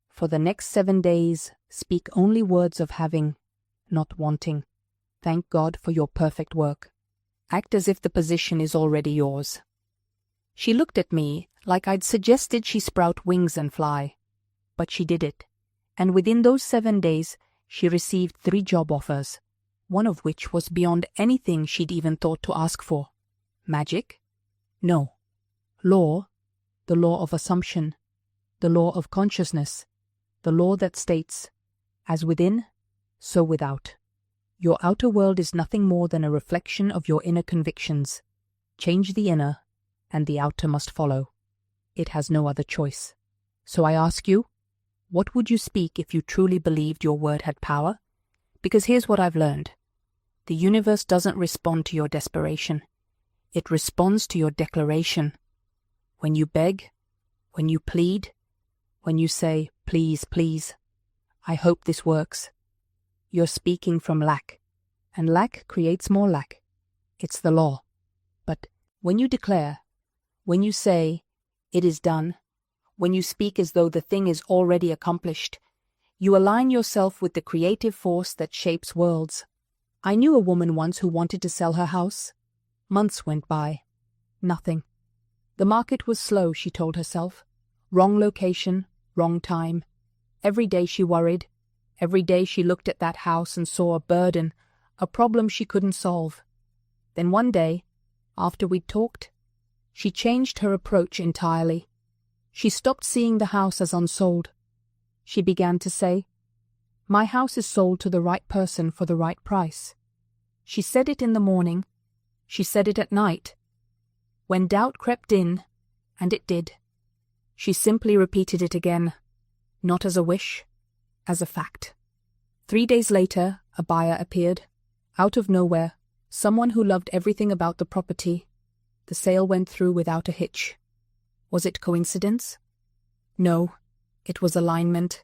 For the next 7 days, speak only words of having, not wanting. Thank God for your perfect work. Act as if the position is already yours. She looked at me like I'd suggested she sprout wings and fly. But she did it, and within those 7 days, she received 3 job offers, one of which was beyond anything she'd even thought to ask for. Magic? No. Law, the law of assumption, the law of consciousness, the law that states, as within, so without. Your outer world is nothing more than a reflection of your inner convictions. Change the inner, and the outer must follow. It has no other choice. So I ask you, what would you speak if you truly believed your word had power? Because here's what I've learned. The universe doesn't respond to your desperation. It responds to your declaration. When you beg, when you plead, when you say, please, please, I hope this works. You're speaking from lack, and lack creates more lack. It's the law. But when you declare, when you say, it is done, when you speak as though the thing is already accomplished, you align yourself with the creative force that shapes worlds. I knew a woman once who wanted to sell her house. Months went by. Nothing. The market was slow, she told herself. Wrong location, wrong time. Every day she worried. Every day she looked at that house and saw a burden, a problem she couldn't solve. Then one day, after we'd talked, she changed her approach entirely. She stopped seeing the house as unsold. She began to say, my house is sold to the right person for the right price. She said it in the morning. She said it at night. When doubt crept in, and it did, she simply repeated it again, not as a wish, as a fact. 3 days later, a buyer appeared. Out of nowhere, someone who loved everything about the property. The sale went through without a hitch. Was it coincidence? No, it was alignment.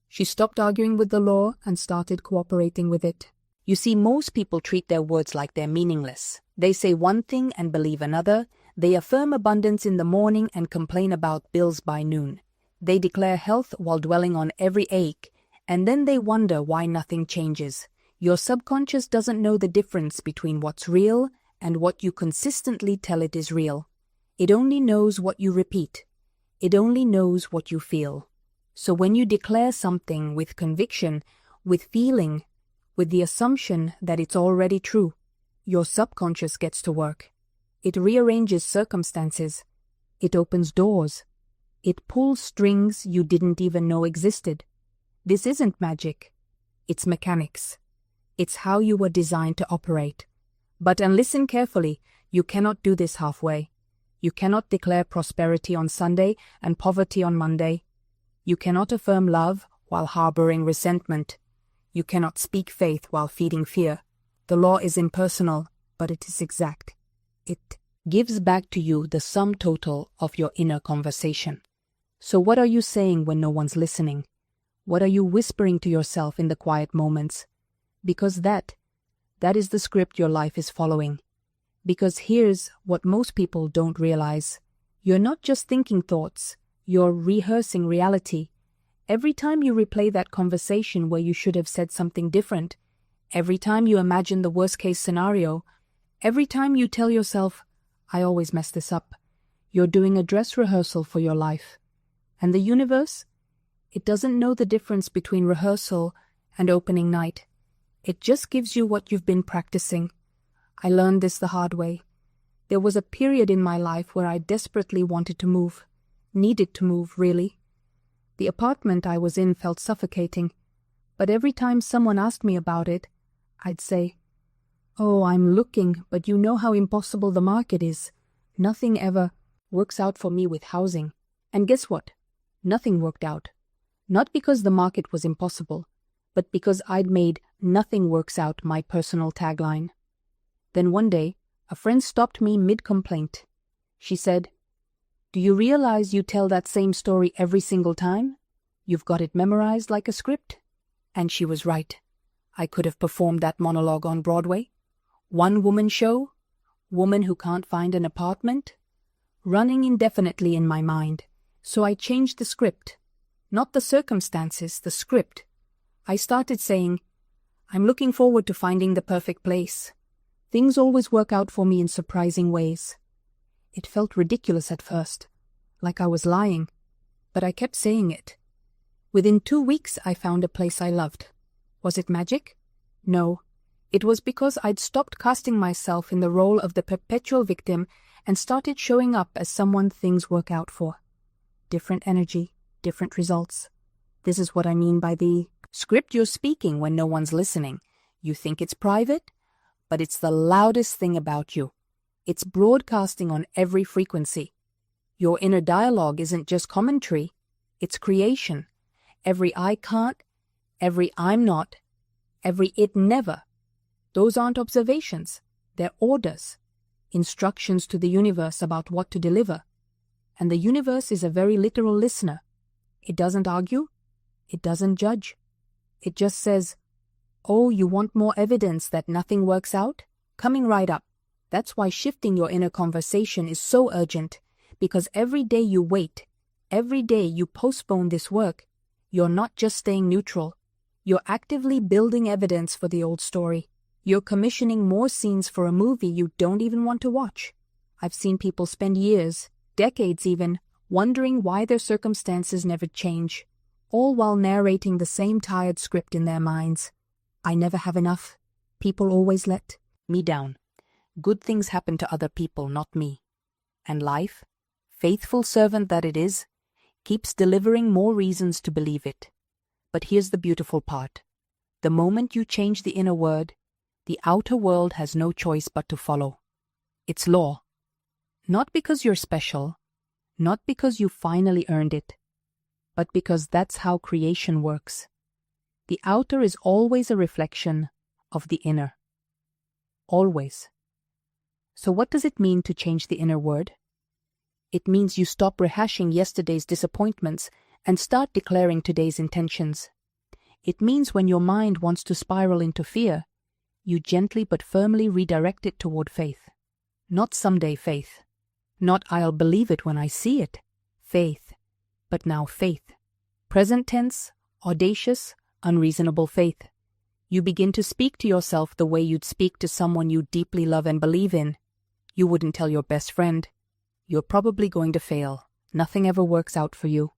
She stopped arguing with the law and started cooperating with it. You see, most people treat their words like they're meaningless. They say one thing and believe another. They affirm abundance in the morning and complain about bills by noon. They declare health while dwelling on every ache, and then they wonder why nothing changes. Your subconscious doesn't know the difference between what's real and what you consistently tell it is real. It only knows what you repeat. It only knows what you feel. So when you declare something with conviction, with feeling, with the assumption that it's already true. Your subconscious gets to work. It rearranges circumstances. It opens doors. It pulls strings you didn't even know existed. This isn't magic. It's mechanics. It's how you were designed to operate. But and listen carefully, you cannot do this halfway. You cannot declare prosperity on Sunday and poverty on Monday. You cannot affirm love while harboring resentment. You cannot speak faith while feeding fear. The law is impersonal, but it is exact. It gives back to you the sum total of your inner conversation. So what are you saying when no one's listening? What are you whispering to yourself in the quiet moments? Because that is the script your life is following. Because here's what most people don't realize. You're not just thinking thoughts, you're rehearsing reality. Every time you replay that conversation where you should have said something different, every time you imagine the worst-case scenario, every time you tell yourself, I always mess this up, you're doing a dress rehearsal for your life. And the universe? It doesn't know the difference between rehearsal and opening night. It just gives you what you've been practicing. I learned this the hard way. There was a period in my life where I desperately wanted to move. Needed to move, really. The apartment I was in felt suffocating, but every time someone asked me about it, I'd say, "Oh, I'm looking, but you know how impossible the market is. Nothing ever works out for me with housing." And guess what? Nothing worked out. Not because the market was impossible, but because I'd made "nothing works out" my personal tagline. Then one day, a friend stopped me mid-complaint. She said, "Do you realize you tell that same story every single time? You've got it memorized like a script." And she was right. I could have performed that monologue on Broadway. One-woman show, woman who can't find an apartment, running indefinitely in my mind. So I changed the script. Not the circumstances, the script. I started saying, I'm looking forward to finding the perfect place. Things always work out for me in surprising ways. It felt ridiculous at first, like I was lying, but I kept saying it. Within 2 weeks, I found a place I loved. Was it magic? No. It was because I'd stopped casting myself in the role of the perpetual victim and started showing up as someone things work out for. Different energy, different results. This is what I mean by the script you're speaking when no one's listening. You think it's private, but it's the loudest thing about you. It's broadcasting on every frequency. Your inner dialogue isn't just commentary, it's creation. Every I can't, every I'm not, every it never. Those aren't observations, they're orders, instructions to the universe about what to deliver. And the universe is a very literal listener. It doesn't argue, it doesn't judge. It just says, "Oh, you want more evidence that nothing works out? Coming right up." That's why shifting your inner conversation is so urgent, because every day you wait, every day you postpone this work, you're not just staying neutral. You're actively building evidence for the old story. You're commissioning more scenes for a movie you don't even want to watch. I've seen people spend years, decades even, wondering why their circumstances never change, all while narrating the same tired script in their minds. I never have enough. People always let me down. Good things happen to other people, not me. And life, faithful servant that it is, keeps delivering more reasons to believe it. But here's the beautiful part. The moment you change the inner word, the outer world has no choice but to follow. It's law. Not because you're special, not because you finally earned it, but because that's how creation works. The outer is always a reflection of the inner. Always. So what does it mean to change the inner word? It means you stop rehashing yesterday's disappointments and start declaring today's intentions. It means when your mind wants to spiral into fear, you gently but firmly redirect it toward faith. Not someday faith. Not I'll believe it when I see it. Faith. But now faith. Present tense, audacious, unreasonable faith. You begin to speak to yourself the way you'd speak to someone you deeply love and believe in. You wouldn't tell your best friend. You're probably going to fail. Nothing ever works out for you.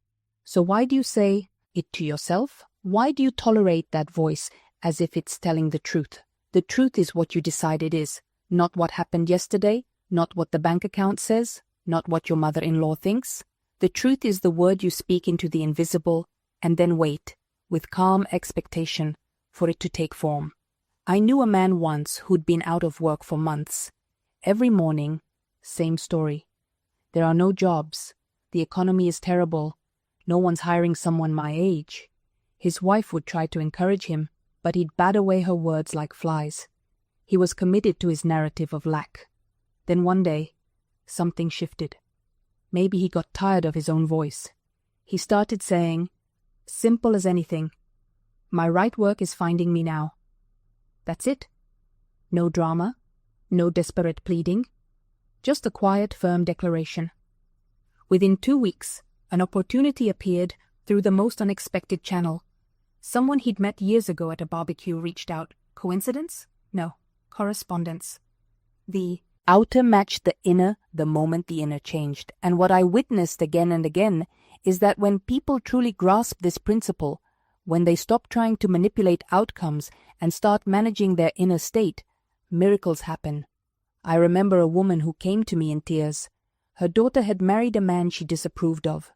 So why do you say it to yourself? Why do you tolerate that voice as if it's telling the truth. The truth is what you decide it is, not what happened yesterday, not what the bank account says, not what your mother-in-law thinks. The truth is the word you speak into the invisible, and then wait, with calm expectation, for it to take form. I knew a man once who'd been out of work for months. Every morning, same story. There are no jobs. The economy is terrible. No one's hiring someone my age. His wife would try to encourage him, but he'd bat away her words like flies. He was committed to his narrative of lack. Then one day, something shifted. Maybe he got tired of his own voice. He started saying, simple as anything, "My right work is finding me now." That's it. No drama, no desperate pleading, just a quiet, firm declaration. Within 2 weeks, an opportunity appeared through the most unexpected channel. Someone he'd met years ago at a barbecue reached out. Coincidence? No. Correspondence. The outer matched the inner the moment the inner changed. And what I witnessed again and again is that when people truly grasp this principle, when they stop trying to manipulate outcomes and start managing their inner state, miracles happen. I remember a woman who came to me in tears. Her daughter had married a man she disapproved of.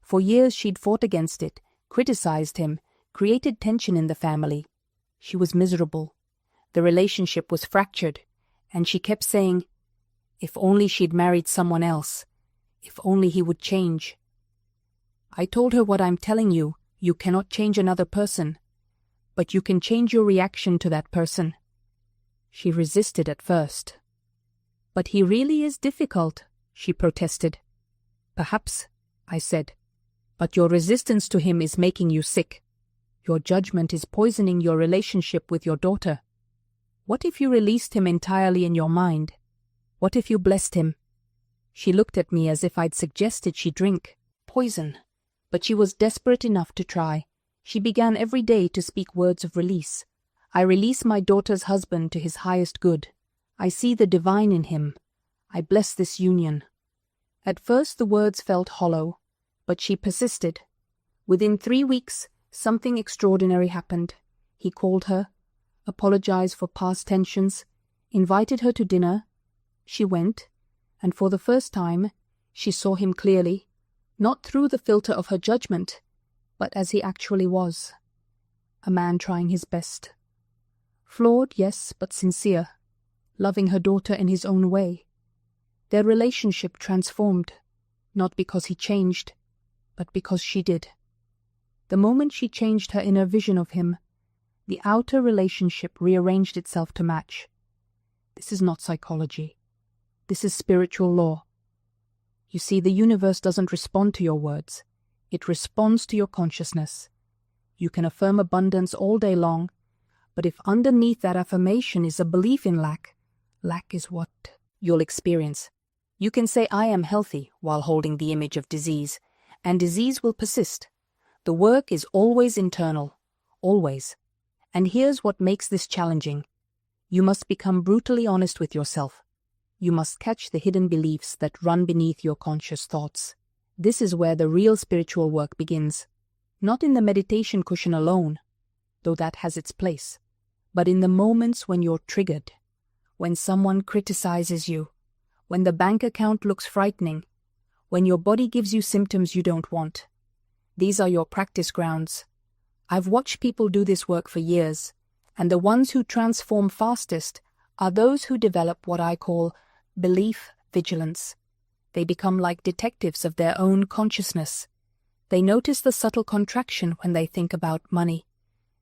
For years she'd fought against it, criticized him, created tension in the family. She was miserable. The relationship was fractured, and she kept saying, if only she'd married someone else, if only he would change. I told her what I'm telling you, you cannot change another person, but you can change your reaction to that person. She resisted at first. But he really is difficult, she protested. Perhaps, I said, but your resistance to him is making you sick. Your judgment is poisoning your relationship with your daughter. What if you released him entirely in your mind? What if you blessed him? She looked at me as if I'd suggested she drink poison, but she was desperate enough to try. She began every day to speak words of release. I release my daughter's husband to his highest good. I see the divine in him. I bless this union. At first the words felt hollow, but she persisted. Within 3 weeks, something extraordinary happened. He called her, apologized for past tensions, invited her to dinner. She went, and for the first time, she saw him clearly, not through the filter of her judgment, but as he actually was. A man trying his best. Flawed, yes, but sincere, loving her daughter in his own way. Their relationship transformed, not because he changed, but because she did. The moment she changed her inner vision of him, the outer relationship rearranged itself to match. This is not psychology. This is spiritual law. You see, the universe doesn't respond to your words. It responds to your consciousness. You can affirm abundance all day long, but if underneath that affirmation is a belief in lack, lack is what you'll experience. You can say, I am healthy, while holding the image of disease, and disease will persist. The work is always internal, always. And here's what makes this challenging. You must become brutally honest with yourself. You must catch the hidden beliefs that run beneath your conscious thoughts. This is where the real spiritual work begins. Not in the meditation cushion alone, though that has its place, but in the moments when you're triggered, when someone criticizes you, when the bank account looks frightening, when your body gives you symptoms you don't want. These are your practice grounds. I've watched people do this work for years, and the ones who transform fastest are those who develop what I call belief vigilance. They become like detectives of their own consciousness. They notice the subtle contraction when they think about money.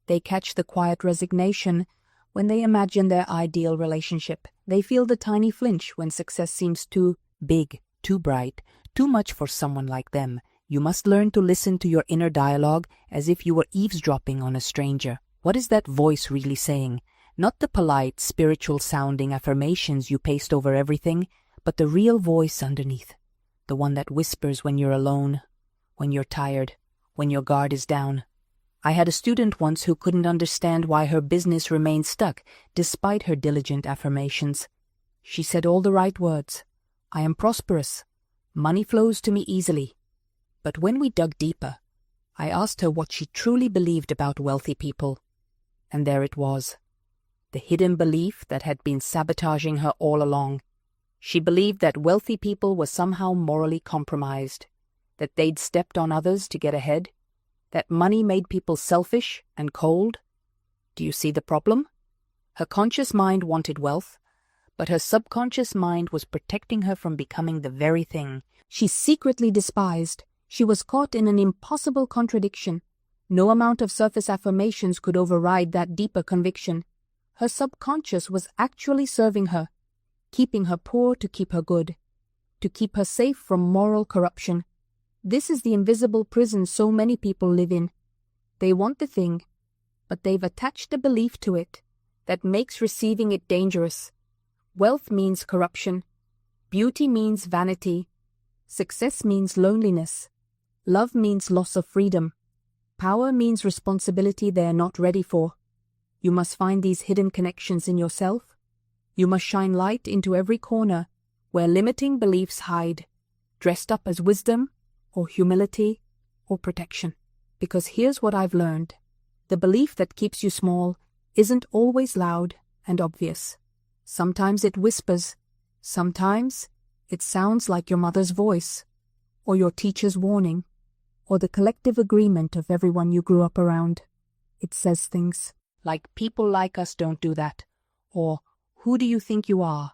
They catch the quiet resignation when they imagine their ideal relationship. They feel the tiny flinch when success seems too big, too bright, too much for someone like them. You must learn to listen to your inner dialogue as if you were eavesdropping on a stranger. What is that voice really saying? Not the polite, spiritual-sounding affirmations you paste over everything, but the real voice underneath. The one that whispers when you're alone, when you're tired, when your guard is down. I had a student once who couldn't understand why her business remained stuck despite her diligent affirmations. She said all the right words. I am prosperous. Money flows to me easily. But when we dug deeper, I asked her what she truly believed about wealthy people. And there it was, the hidden belief that had been sabotaging her all along. She believed that wealthy people were somehow morally compromised, that they'd stepped on others to get ahead, that money made people selfish and cold. Do you see the problem? Her conscious mind wanted wealth, but her subconscious mind was protecting her from becoming the very thing she secretly despised. She was caught in an impossible contradiction. No amount of surface affirmations could override that deeper conviction. Her subconscious was actually serving her, keeping her poor to keep her good, to keep her safe from moral corruption. This is the invisible prison so many people live in. They want the thing, but they've attached a belief to it that makes receiving it dangerous. Wealth means corruption. Beauty means vanity. Success means loneliness. Love means loss of freedom. Power means responsibility they are not ready for. You must find these hidden connections in yourself. You must shine light into every corner where limiting beliefs hide, dressed up as wisdom or humility or protection. Because here's what I've learned. The belief that keeps you small isn't always loud and obvious. Sometimes it whispers. Sometimes it sounds like your mother's voice, or your teacher's warning, or the collective agreement of everyone you grew up around. It says things like, people like us don't do that, or who do you think you are,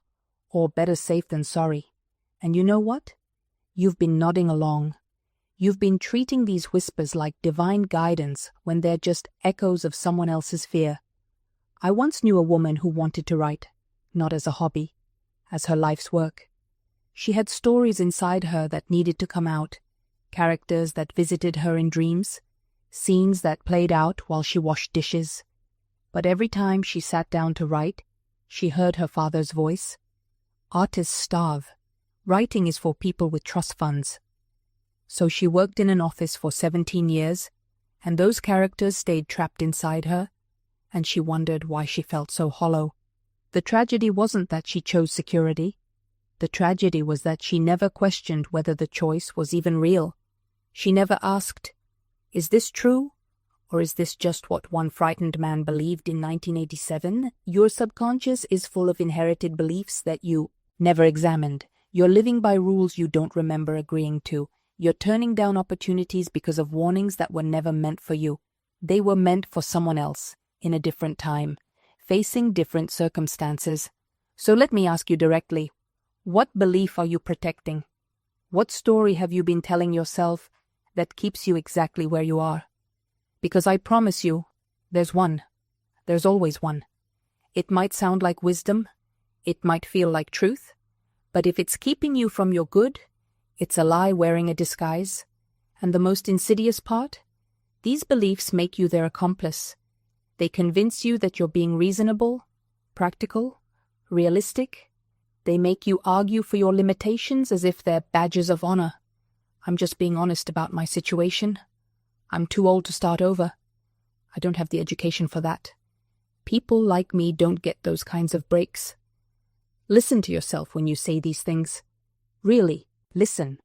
or better safe than sorry. And you know what? You've been nodding along. You've been treating these whispers like divine guidance when they're just echoes of someone else's fear. I once knew a woman who wanted to write, not as a hobby, as her life's work. She had stories inside her that needed to come out, characters that visited her in dreams, scenes that played out while she washed dishes. But every time she sat down to write, she heard her father's voice. Artists starve. Writing is for people with trust funds. So she worked in an office for 17 years, and those characters stayed trapped inside her, and she wondered why she felt so hollow. The tragedy wasn't that she chose security. The tragedy was that she never questioned whether the choice was even real. She never asked, is this true? Or is this just what one frightened man believed in 1987? Your subconscious is full of inherited beliefs that you never examined. You're living by rules you don't remember agreeing to. You're turning down opportunities because of warnings that were never meant for you. They were meant for someone else, in a different time, facing different circumstances. So let me ask you directly, what belief are you protecting? What story have you been telling yourself that keeps you exactly where you are? Because I promise you, there's one. There's always one. It might sound like wisdom. It might feel like truth. But if it's keeping you from your good, it's a lie wearing a disguise. And the most insidious part? These beliefs make you their accomplice. They convince you that you're being reasonable, practical, realistic. They make you argue for your limitations as if they're badges of honor. I'm just being honest about my situation. I'm too old to start over. I don't have the education for that. People like me don't get those kinds of breaks. Listen to yourself when you say these things. Really, listen.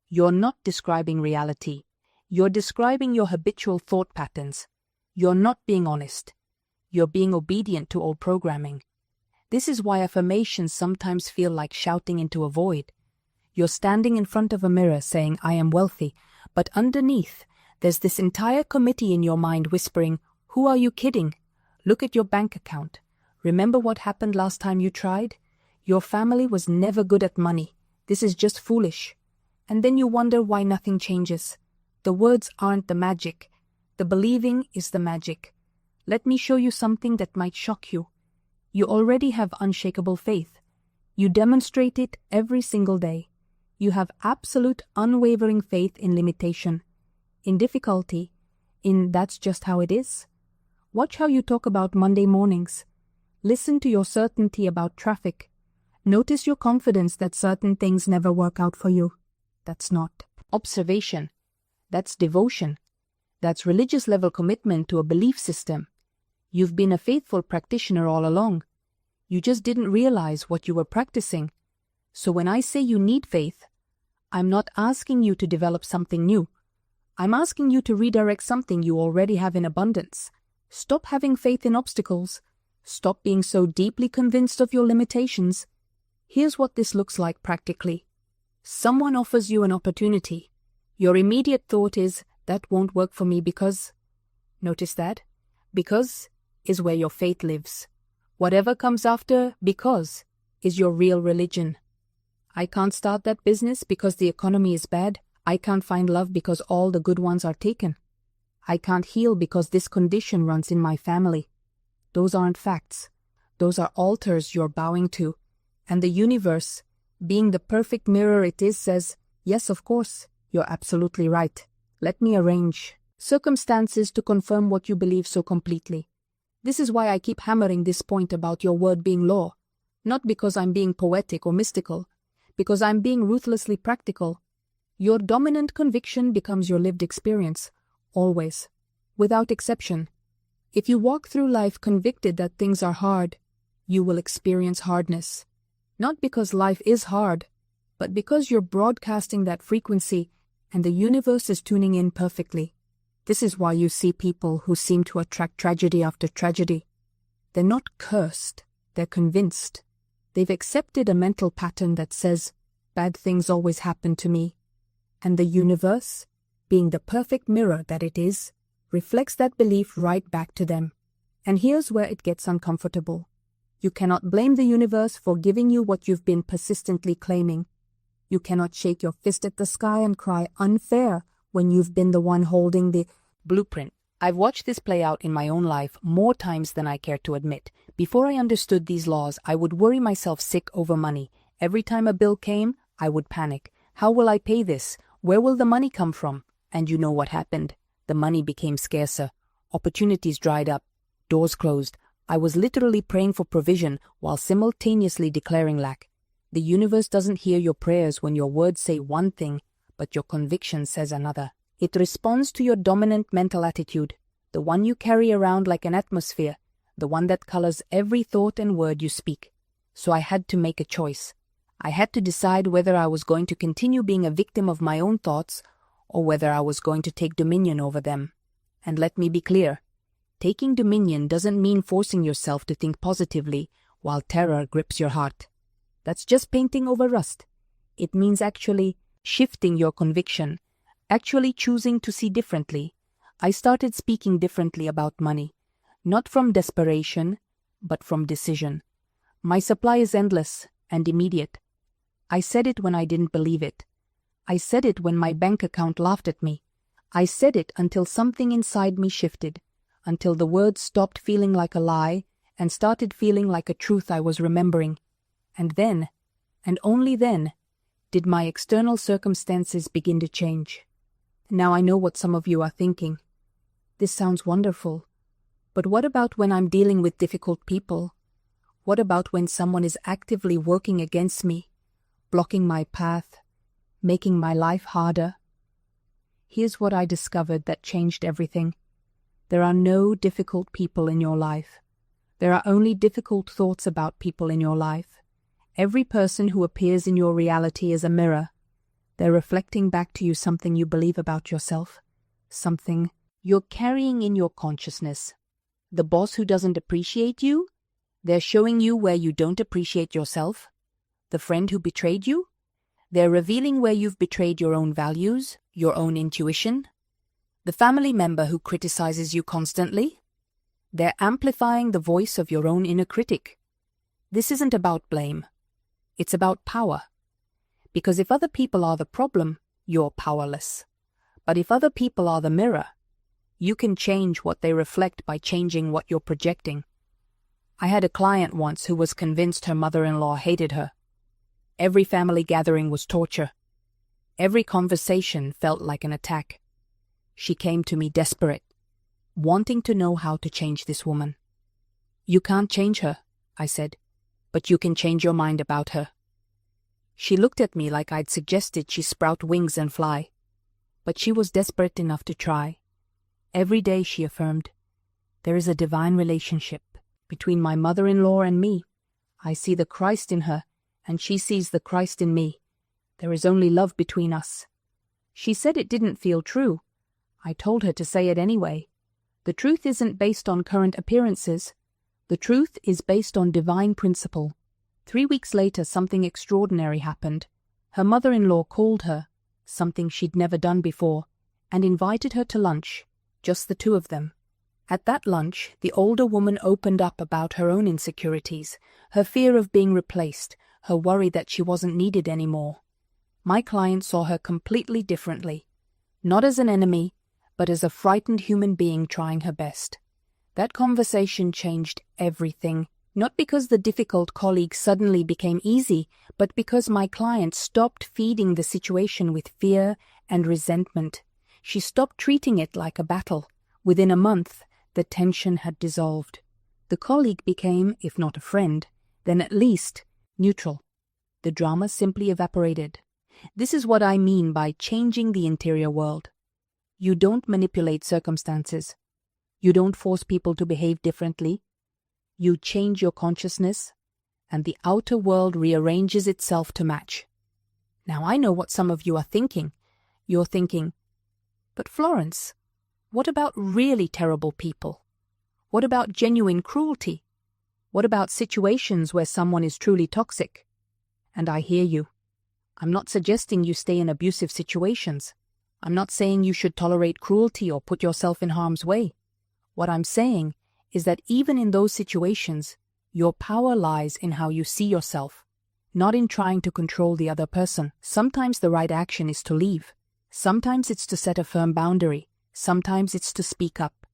You're not describing reality. You're describing your habitual thought patterns. You're not being honest. You're being obedient to old programming. This is why affirmations sometimes feel like shouting into a void. You're standing in front of a mirror saying, I am wealthy, but underneath, there's this entire committee in your mind whispering, who are you kidding? Look at your bank account. Remember what happened last time you tried? Your family was never good at money. This is just foolish. And then you wonder why nothing changes. The words aren't the magic. The believing is the magic. Let me show you something that might shock you. You already have unshakable faith. You demonstrate it every single day. You have absolute unwavering faith in limitation, in difficulty, in that's just how it is. Watch how you talk about Monday mornings. Listen to your certainty about traffic. Notice your confidence that certain things never work out for you. That's not observation. That's devotion. That's religious level commitment to a belief system. You've been a faithful practitioner all along. You just didn't realize what you were practicing. So when I say you need faith, I'm not asking you to develop something new. I'm asking you to redirect something you already have in abundance. Stop having faith in obstacles. Stop being so deeply convinced of your limitations. Here's what this looks like practically. Someone offers you an opportunity. Your immediate thought is, that won't work for me because... Notice that? Because is where your faith lives. Whatever comes after because is your real religion. I can't start that business because the economy is bad. I can't find love because all the good ones are taken. I can't heal because this condition runs in my family. Those aren't facts. Those are altars you're bowing to. And the universe, being the perfect mirror it is, says, yes, of course, you're absolutely right. Let me arrange circumstances to confirm what you believe so completely. This is why I keep hammering this point about your word being law. Not because I'm being poetic or mystical, because I'm being ruthlessly practical. Your dominant conviction becomes your lived experience, always, without exception. If you walk through life convicted that things are hard, you will experience hardness. Not because life is hard, but because you're broadcasting that frequency and the universe is tuning in perfectly. This is why you see people who seem to attract tragedy after tragedy. They're not cursed, they're convinced. They've accepted a mental pattern that says, bad things always happen to me. And the universe, being the perfect mirror that it is, reflects that belief right back to them. And here's where it gets uncomfortable. You cannot blame the universe for giving you what you've been persistently claiming. You cannot shake your fist at the sky and cry unfair when you've been the one holding the blueprint. I've watched this play out in my own life more times than I care to admit. Before I understood these laws, I would worry myself sick over money. Every time a bill came, I would panic. How will I pay this? Where will the money come from? And you know what happened. The money became scarcer. Opportunities dried up. Doors closed. I was literally praying for provision while simultaneously declaring lack. The universe doesn't hear your prayers when your words say one thing, but your conviction says another. It responds to your dominant mental attitude, the one you carry around like an atmosphere, the one that colors every thought and word you speak. So I had to make a choice. I had to decide whether I was going to continue being a victim of my own thoughts or whether I was going to take dominion over them. And let me be clear, taking dominion doesn't mean forcing yourself to think positively while terror grips your heart. That's just painting over rust. It means actually shifting your conviction, actually choosing to see differently. I started speaking differently about money, not from desperation, but from decision. My supply is endless and immediate. I said it when I didn't believe it. I said it when my bank account laughed at me. I said it until something inside me shifted, until the words stopped feeling like a lie and started feeling like a truth I was remembering. And then, and only then, did my external circumstances begin to change. Now I know what some of you are thinking. This sounds wonderful. But what about when I'm dealing with difficult people? What about when someone is actively working against me, blocking my path, making my life harder? Here's what I discovered that changed everything. There are no difficult people in your life. There are only difficult thoughts about people in your life. Every person who appears in your reality is a mirror. They're reflecting back to you something you believe about yourself, something you're carrying in your consciousness. The boss who doesn't appreciate you? They're showing you where you don't appreciate yourself. The friend who betrayed you? They're revealing where you've betrayed your own values, your own intuition. The family member who criticizes you constantly? They're amplifying the voice of your own inner critic. This isn't about blame. It's about power. Because if other people are the problem, you're powerless. But if other people are the mirror, you can change what they reflect by changing what you're projecting. I had a client once who was convinced her mother-in-law hated her. Every family gathering was torture. Every conversation felt like an attack. She came to me desperate, wanting to know how to change this woman. You can't change her, I said, but you can change your mind about her. She looked at me like I'd suggested she sprout wings and fly. But she was desperate enough to try. Every day, she affirmed, there is a divine relationship between my mother-in-law and me. I see the Christ in her, and she sees the Christ in me. There is only love between us. She said it didn't feel true. I told her to say it anyway. The truth isn't based on current appearances. The truth is based on divine principle. 3 weeks later, something extraordinary happened. Her mother-in-law called her, something she'd never done before, and invited her to lunch, just the two of them. At that lunch, the older woman opened up about her own insecurities, her fear of being replaced, her worry that she wasn't needed anymore. My client saw her completely differently, not as an enemy, but as a frightened human being trying her best. That conversation changed everything, not because the difficult colleague suddenly became easy, but because my client stopped feeding the situation with fear and resentment. She stopped treating it like a battle. Within a month, the tension had dissolved. The colleague became, if not a friend, then at least neutral. The drama simply evaporated. This is what I mean by changing the interior world. You don't manipulate circumstances. You don't force people to behave differently. You change your consciousness, and the outer world rearranges itself to match. Now I know what some of you are thinking. You're thinking, but Florence, what about really terrible people? What about genuine cruelty? What about situations where someone is truly toxic? And I hear you. I'm not suggesting you stay in abusive situations. I'm not saying you should tolerate cruelty or put yourself in harm's way. What I'm saying is that even in those situations, your power lies in how you see yourself, not in trying to control the other person. Sometimes the right action is to leave. Sometimes it's to set a firm boundary. Sometimes it's to speak up.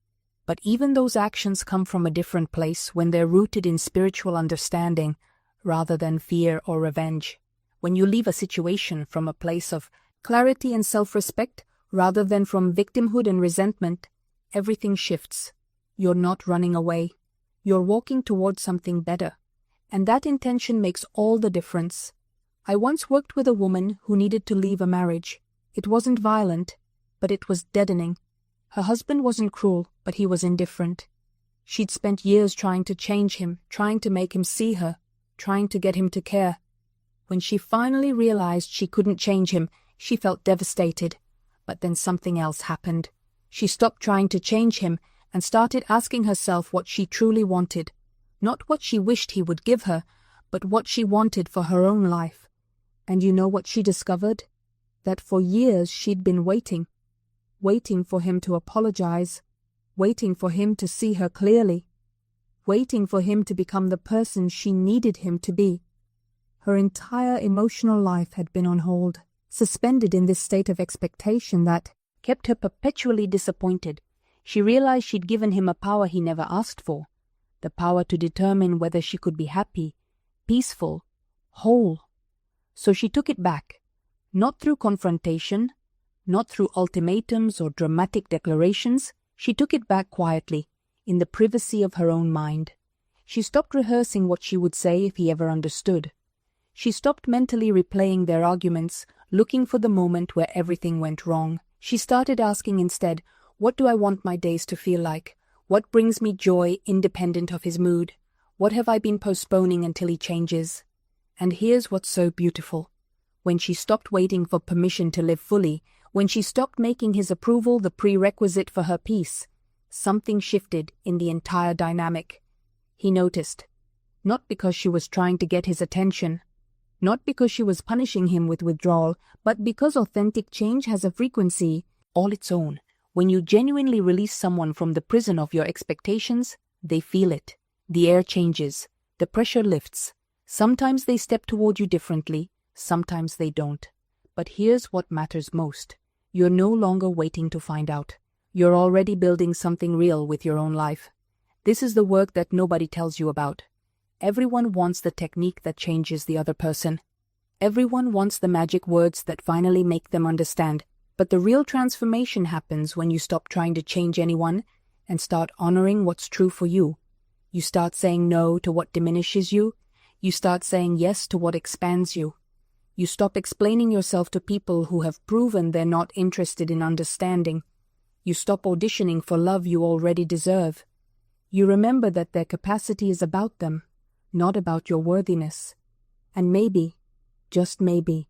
But even those actions come from a different place when they're rooted in spiritual understanding rather than fear or revenge. When you leave a situation from a place of clarity and self-respect rather than from victimhood and resentment, everything shifts. You're not running away. You're walking towards something better. And that intention makes all the difference. I once worked with a woman who needed to leave a marriage. It wasn't violent, but it was deadening. Her husband wasn't cruel, but he was indifferent. She'd spent years trying to change him, trying to make him see her, trying to get him to care. When she finally realized she couldn't change him, she felt devastated. But then something else happened. She stopped trying to change him and started asking herself what she truly wanted. Not what she wished he would give her, but what she wanted for her own life. And you know what she discovered? That for years she'd been waiting for him to apologize, waiting for him to see her clearly, waiting for him to become the person she needed him to be. Her entire emotional life had been on hold, suspended in this state of expectation that kept her perpetually disappointed. She realized she'd given him a power he never asked for, the power to determine whether she could be happy, peaceful, whole. So she took it back, not through confrontation, not through ultimatums or dramatic declarations. She took it back quietly, in the privacy of her own mind. She stopped rehearsing what she would say if he ever understood. She stopped mentally replaying their arguments, looking for the moment where everything went wrong. She started asking instead, what do I want my days to feel like? What brings me joy independent of his mood? What have I been postponing until he changes? And here's what's so beautiful. When she stopped waiting for permission to live fully, when she stopped making his approval the prerequisite for her peace, something shifted in the entire dynamic. He noticed, not because she was trying to get his attention, not because she was punishing him with withdrawal, but because authentic change has a frequency all its own. When you genuinely release someone from the prison of your expectations, they feel it. The air changes. The pressure lifts. Sometimes they step toward you differently. Sometimes they don't. But here's what matters most. You're no longer waiting to find out. You're already building something real with your own life. This is the work that nobody tells you about. Everyone wants the technique that changes the other person. Everyone wants the magic words that finally make them understand. But the real transformation happens when you stop trying to change anyone and start honoring what's true for you. You start saying no to what diminishes you. You start saying yes to what expands you. You stop explaining yourself to people who have proven they're not interested in understanding. You stop auditioning for love you already deserve. You remember that their capacity is about them, not about your worthiness. And maybe, just maybe,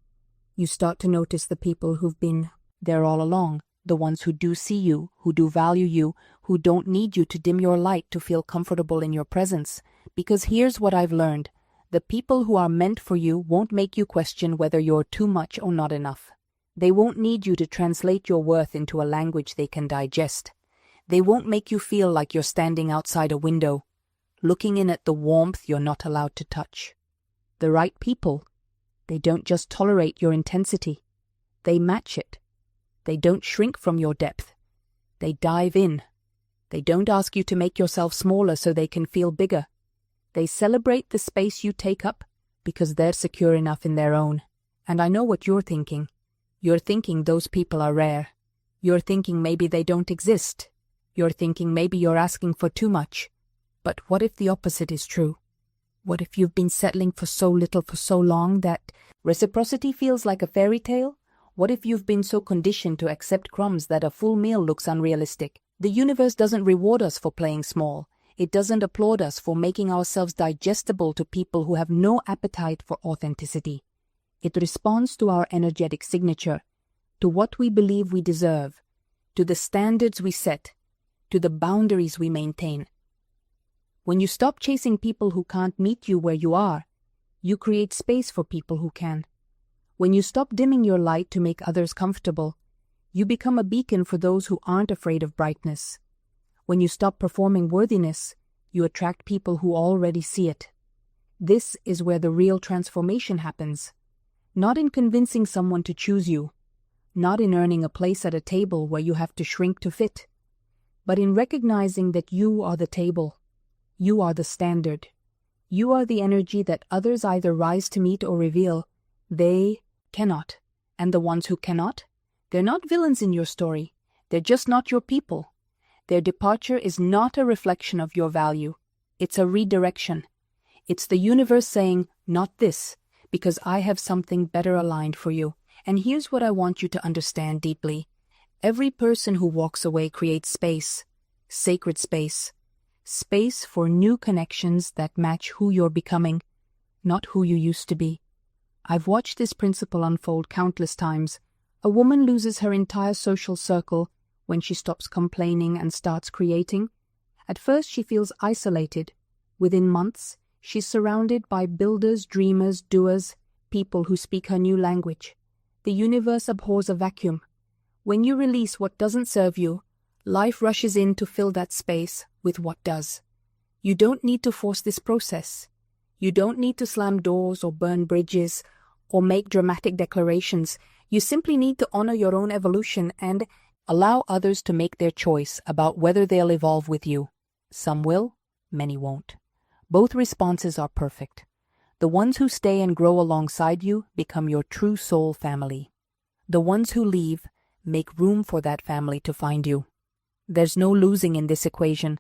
you start to notice the people who've been there all along. the ones who do see you, who do value you, who don't need you to dim your light to feel comfortable in your presence. Because here's what I've learned. The people who are meant for you won't make you question whether you're too much or not enough. They won't need you to translate your worth into a language they can digest. They won't make you feel like you're standing outside a window, looking in at the warmth you're not allowed to touch. The right people, they don't just tolerate your intensity. They match it. They don't shrink from your depth. They dive in. They don't ask you to make yourself smaller so they can feel bigger. They celebrate the space you take up because they're secure enough in their own. And I know what you're thinking. You're thinking those people are rare. You're thinking maybe they don't exist. You're thinking maybe you're asking for too much. But what if the opposite is true? What if you've been settling for so little for so long that reciprocity feels like a fairy tale? What if you've been so conditioned to accept crumbs that a full meal looks unrealistic? The universe doesn't reward us for playing small. It doesn't applaud us for making ourselves digestible to people who have no appetite for authenticity. It responds to our energetic signature, to what we believe we deserve, to the standards we set, to the boundaries we maintain. When you stop chasing people who can't meet you where you are, you create space for people who can. When you stop dimming your light to make others comfortable, you become a beacon for those who aren't afraid of brightness. When you stop performing worthiness, you attract people who already see it. This is where the real transformation happens. Not in convincing someone to choose you, not in earning a place at a table where you have to shrink to fit, but in recognizing that you are the table. You are the standard. You are the energy that others either rise to meet or reveal. They cannot. And the ones who cannot, they're not villains in your story. They're just not your people. Their departure is not a reflection of your value. It's a redirection. It's the universe saying, not this, because I have something better aligned for you. And here's what I want you to understand deeply. Every person who walks away creates space, sacred space. Space for new connections that match who you're becoming, not who you used to be. I've watched this principle unfold countless times. A woman loses her entire social circle when she stops complaining and starts creating. At first she feels isolated. Within months, she's surrounded by builders, dreamers, doers, people who speak her new language. The universe abhors a vacuum. When you release what doesn't serve you, life rushes in to fill that space with what does. You don't need to force this process. You don't need to slam doors or burn bridges or make dramatic declarations. You simply need to honor your own evolution and allow others to make their choice about whether they'll evolve with you. Some will, many won't. Both responses are perfect. The ones who stay and grow alongside you become your true soul family. The ones who leave make room for that family to find you. There's no losing in this equation,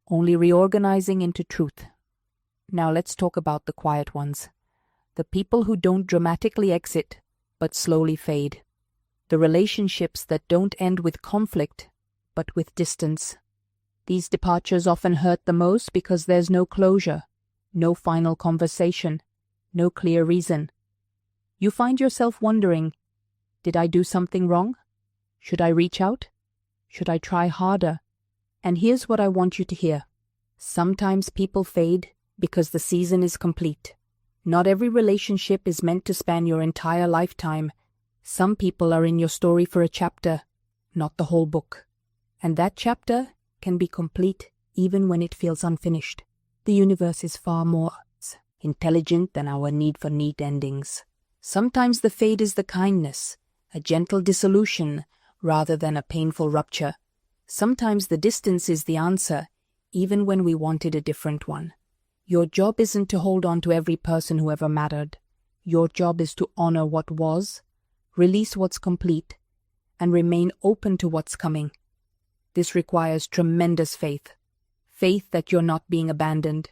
only reorganizing into truth. Now let's talk about the quiet ones. The people who don't dramatically exit, but slowly fade. The relationships that don't end with conflict, but with distance. These departures often hurt the most because there's no closure, no final conversation, no clear reason. You find yourself wondering, did I do something wrong? Should I reach out? Should I try harder? And here's what I want you to hear. Sometimes people fade because the season is complete. Not every relationship is meant to span your entire lifetime. Some people are in your story for a chapter, not the whole book. And that chapter can be complete even when it feels unfinished. The universe is far more intelligent than our need for neat endings. Sometimes the fade is the kindness, a gentle dissolution rather than a painful rupture. Sometimes the distance is the answer, even when we wanted a different one. Your job isn't to hold on to every person who ever mattered. Your job is to honor what was, release what's complete, and remain open to what's coming. This requires tremendous faith. Faith that you're not being abandoned.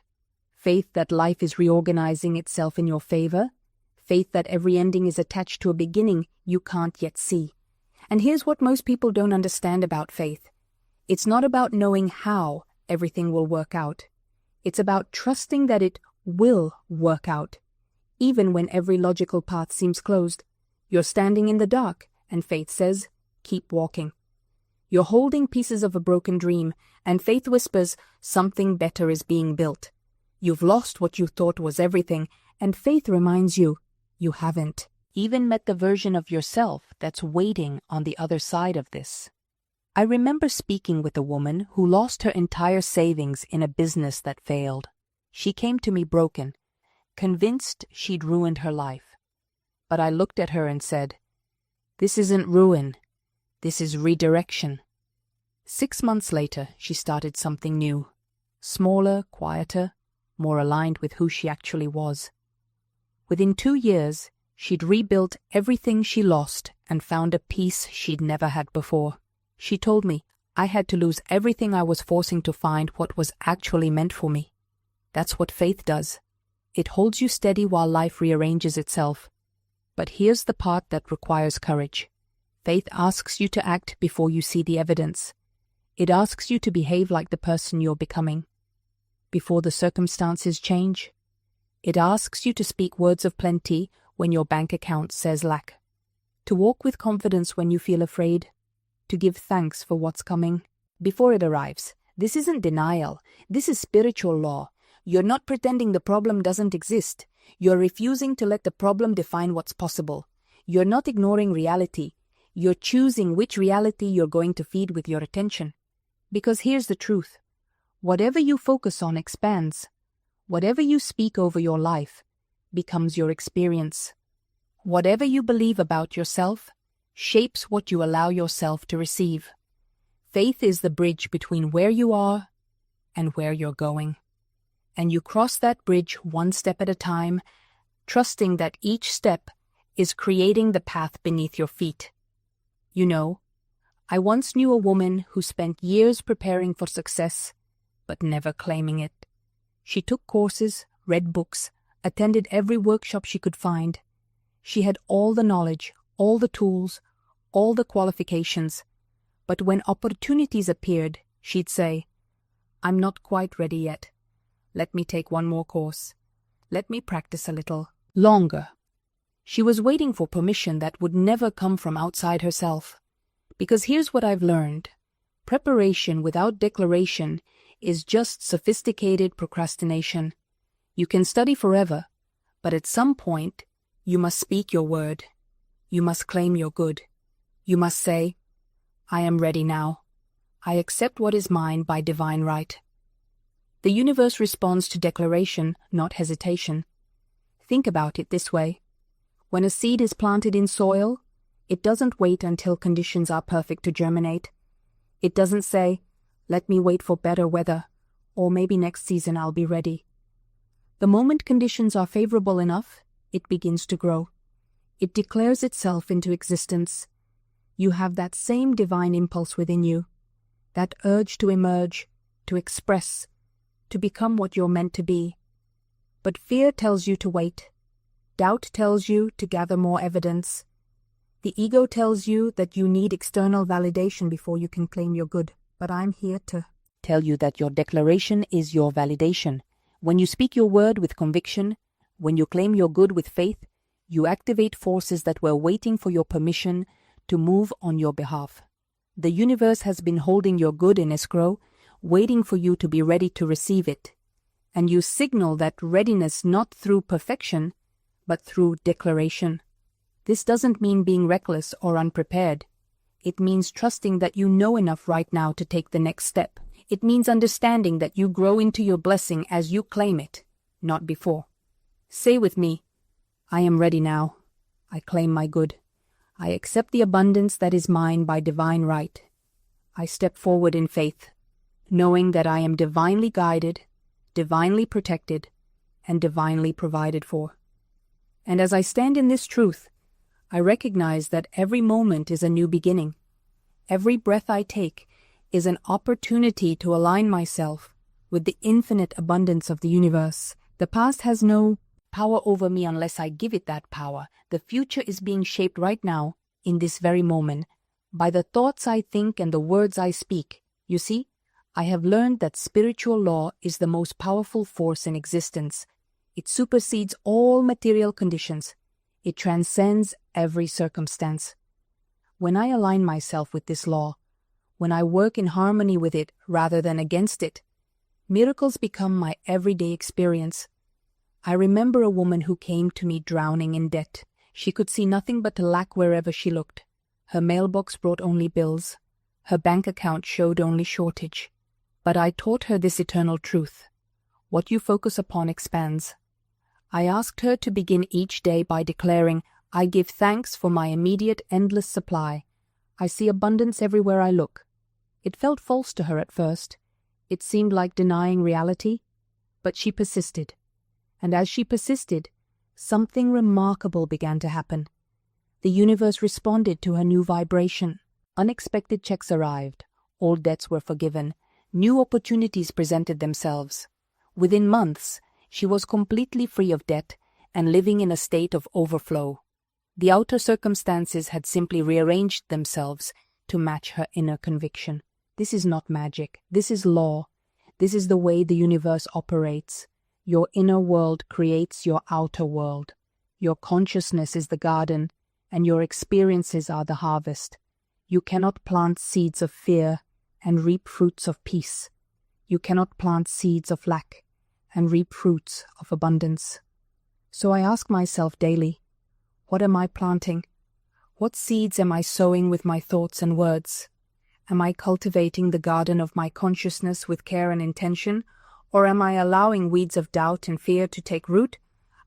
Faith that life is reorganizing itself in your favor. Faith that every ending is attached to a beginning you can't yet see. And here's what most people don't understand about faith. It's not about knowing how everything will work out. It's about trusting that it will work out. Even when every logical path seems closed, you're standing in the dark, and faith says, keep walking. You're holding pieces of a broken dream, and faith whispers something better is being built. You've lost what you thought was everything, and faith reminds you you haven't even met the version of yourself that's waiting on the other side of this. I remember speaking with a woman who lost her entire savings in a business that failed. She came to me broken, convinced she'd ruined her life. But I looked at her and said, "This isn't ruin. This is redirection." 6 months later, she started something new. Smaller, quieter, more aligned with who she actually was. Within 2 years, she'd rebuilt everything she lost and found a peace she'd never had before. She told me I had to lose everything I was forcing to find what was actually meant for me. That's what faith does. It holds you steady while life rearranges itself. But here's the part that requires courage. Faith asks you to act before you see the evidence. It asks you to behave like the person you're becoming. Before the circumstances change, it asks you to speak words of plenty when your bank account says lack. To walk with confidence when you feel afraid. To give thanks for what's coming before it arrives. This isn't denial. This is spiritual law. You're not pretending the problem doesn't exist. You're refusing to let the problem define what's possible. You're not ignoring reality. You're choosing which reality you're going to feed with your attention. Because here's the truth. Whatever you focus on expands. Whatever you speak over your life becomes your experience. Whatever you believe about yourself shapes what you allow yourself to receive. Faith is the bridge between where you are and where you're going. And you cross that bridge one step at a time, trusting that each step is creating the path beneath your feet. You know, I once knew a woman who spent years preparing for success, but never claiming it. She took courses, read books, attended every workshop she could find. She had all the knowledge, all the tools, all the qualifications. But when opportunities appeared, she'd say, "I'm not quite ready yet. Let me take one more course. Let me practice a little longer." She was waiting for permission that would never come from outside herself. Because here's what I've learned. Preparation without declaration is just sophisticated procrastination. You can study forever, but at some point, you must speak your word. You must claim your good. You must say, "I am ready now. I accept what is mine by divine right." The universe responds to declaration, not hesitation. Think about it this way. When a seed is planted in soil, it doesn't wait until conditions are perfect to germinate. It doesn't say, "Let me wait for better weather," or "maybe next season I'll be ready." The moment conditions are favorable enough, it begins to grow. It declares itself into existence. You have that same divine impulse within you, that urge to emerge, to express, to become what you're meant to be. But fear tells you to wait. Doubt tells you to gather more evidence. The ego tells you that you need external validation before you can claim your good. But I'm here to tell you that your declaration is your validation. When you speak your word with conviction, when you claim your good with faith, you activate forces that were waiting for your permission to move on your behalf. The universe has been holding your good in escrow, waiting for you to be ready to receive it. And you signal that readiness not through perfection, but through declaration. This doesn't mean being reckless or unprepared. It means trusting that you know enough right now to take the next step. It means understanding that you grow into your blessing as you claim it, not before. Say with me, "I am ready now. I claim my good. I accept the abundance that is mine by divine right. I step forward in faith, knowing that I am divinely guided, divinely protected, and divinely provided for." And as I stand in this truth, I recognize that every moment is a new beginning. Every breath I take is an opportunity to align myself with the infinite abundance of the universe. The past has no power over me unless I give it that power. The future is being shaped right now, in this very moment, by the thoughts I think and the words I speak. You see, I have learned that spiritual law is the most powerful force in existence. It supersedes all material conditions. It transcends every circumstance. When I align myself with this law, when I work in harmony with it rather than against it, miracles become my everyday experience. I remember a woman who came to me drowning in debt. She could see nothing but lack wherever she looked. Her mailbox brought only bills. Her bank account showed only shortage. But I taught her this eternal truth. What you focus upon expands. I asked her to begin each day by declaring, I give thanks for my immediate endless supply. I see abundance everywhere I look. It felt false to her at first. It seemed like denying reality. But she persisted. And as she persisted, something remarkable began to happen. The universe responded to her new vibration. Unexpected checks arrived. Old debts were forgiven. New opportunities presented themselves. Within months, she was completely free of debt and living in a state of overflow. The outer circumstances had simply rearranged themselves to match her inner conviction. This is not magic. This is law. This is the way the universe operates. Your inner world creates your outer world. Your consciousness is the garden, and your experiences are the harvest. You cannot plant seeds of fear and reap fruits of peace. You cannot plant seeds of lack and reap fruits of abundance. So I ask myself daily, what am I planting? What seeds am I sowing with my thoughts and words? Am I cultivating the garden of my consciousness with care and intention, or am I allowing weeds of doubt and fear to take root?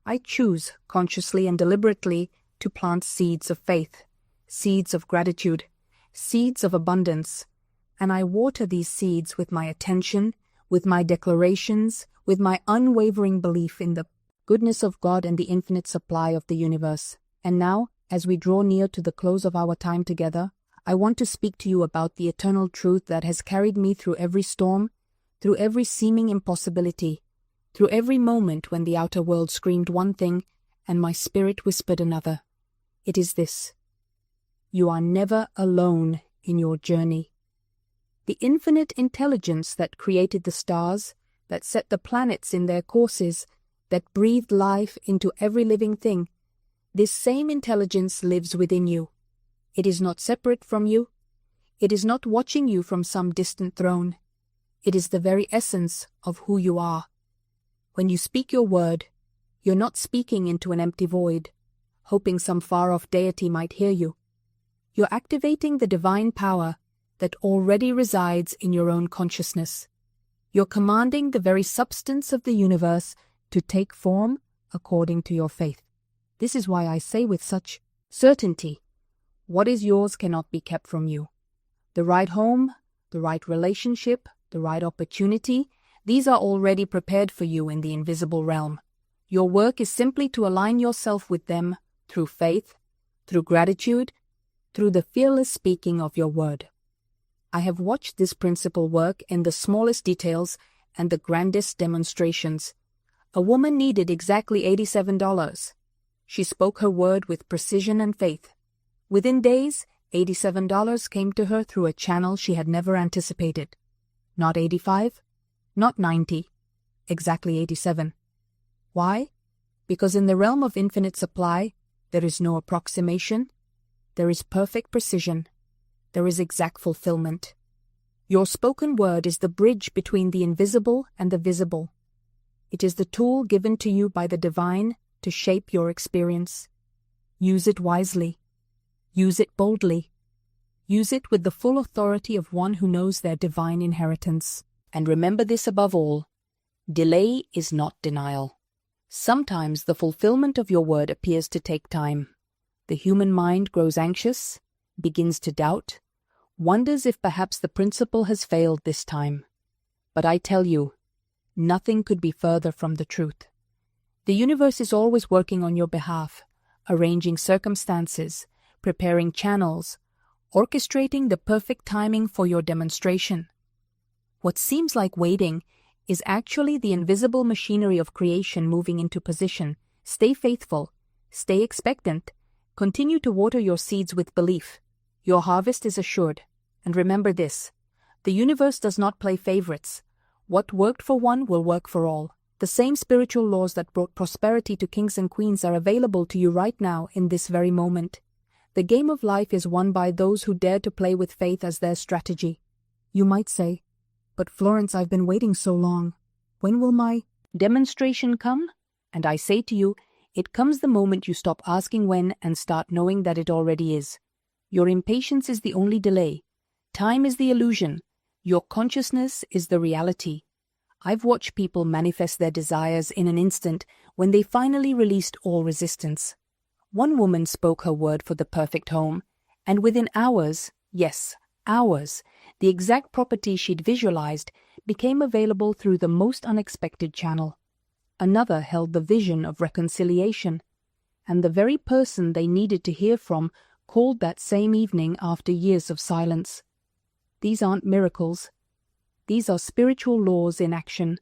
I choose, consciously and deliberately, to plant seeds of faith, seeds of gratitude, seeds of abundance, and I water these seeds with my attention, with my declarations, with my unwavering belief in the goodness of God and the infinite supply of the universe. And now, as we draw near to the close of our time together, I want to speak to you about the eternal truth that has carried me through every storm, through every seeming impossibility, through every moment when the outer world screamed one thing and my spirit whispered another. It is this: you are never alone in your journey. The infinite intelligence that created the stars, that set the planets in their courses, that breathed life into every living thing, this same intelligence lives within you. It is not separate from you. It is not watching you from some distant throne. It is the very essence of who you are. When you speak your word, you're not speaking into an empty void, hoping some far-off deity might hear you. You're activating the divine power that already resides in your own consciousness. You're commanding the very substance of the universe to take form according to your faith. This is why I say with such certainty, what is yours cannot be kept from you. The right home, the right relationship, the right opportunity, these are already prepared for you in the invisible realm. Your work is simply to align yourself with them through faith, through gratitude, through the fearless speaking of your word. I have watched this principle work in the smallest details and the grandest demonstrations. A woman needed exactly $87. She spoke her word with precision and faith. Within days, $87 came to her through a channel she had never anticipated. Not 85, not 90, exactly 87. Why? Because in the realm of infinite supply, there is no approximation. There is perfect precision. There is exact fulfillment. Your spoken word is the bridge between the invisible and the visible. It is the tool given to you by the divine to shape your experience. Use it wisely. Use it boldly. Use it with the full authority of one who knows their divine inheritance. And remember this above all: delay is not denial. Sometimes the fulfillment of your word appears to take time. The human mind grows anxious, begins to doubt, wonders if perhaps the principle has failed this time. But I tell you, nothing could be further from the truth. The universe is always working on your behalf, arranging circumstances, preparing channels, orchestrating the perfect timing for your demonstration. What seems like waiting is actually the invisible machinery of creation moving into position. Stay faithful, stay expectant, continue to water your seeds with belief. Your harvest is assured. And remember this: the universe does not play favorites. What worked for one will work for all. The same spiritual laws that brought prosperity to kings and queens are available to you right now in this very moment. The game of life is won by those who dare to play with faith as their strategy. You might say, "But Florence, I've been waiting so long. When will my demonstration come?" And I say to you, it comes the moment you stop asking when and start knowing that it already is. Your impatience is the only delay. Time is the illusion. Your consciousness is the reality. I've watched people manifest their desires in an instant when they finally released all resistance. One woman spoke her word for the perfect home, and within hours, yes, hours, the exact property she'd visualized became available through the most unexpected channel. Another held the vision of reconciliation, and the very person they needed to hear from called that same evening after years of silence. These aren't miracles. These are spiritual laws in action.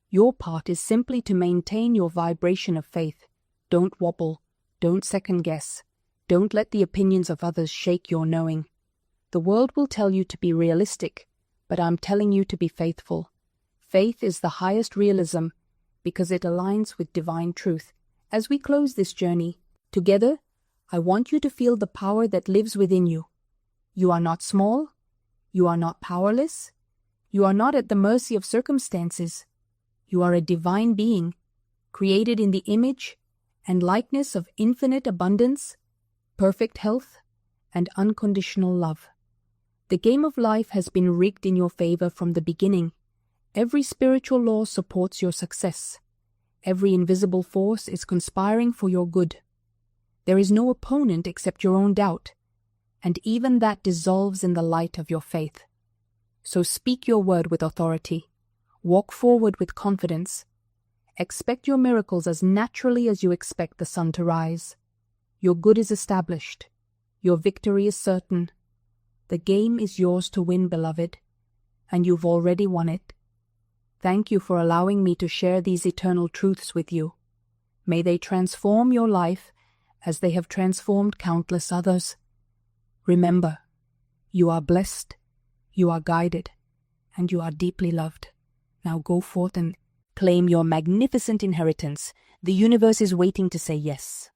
Your part is simply to maintain your vibration of faith. Don't wobble. Don't second guess. Don't let the opinions of others shake your knowing. The world will tell you to be realistic, but I'm telling you to be faithful. Faith is the highest realism because it aligns with divine truth. As we close this journey together, I want you to feel the power that lives within you. You are not small. You are not powerless. You are not at the mercy of circumstances. You are a divine being, created in the image and likeness of infinite abundance, perfect health, and unconditional love. The game of life has been rigged in your favor from the beginning. Every spiritual law supports your success. Every invisible force is conspiring for your good. There is no opponent except your own doubt, and even that dissolves in the light of your faith. So speak your word with authority. Walk forward with confidence. Expect your miracles as naturally as you expect the sun to rise. Your good is established. Your victory is certain. The game is yours to win, beloved, and you've already won it. Thank you for allowing me to share these eternal truths with you. May they transform your life as they have transformed countless others. Remember, you are blessed, you are guided, and you are deeply loved. Now go forth and claim your magnificent inheritance. The universe is waiting to say yes.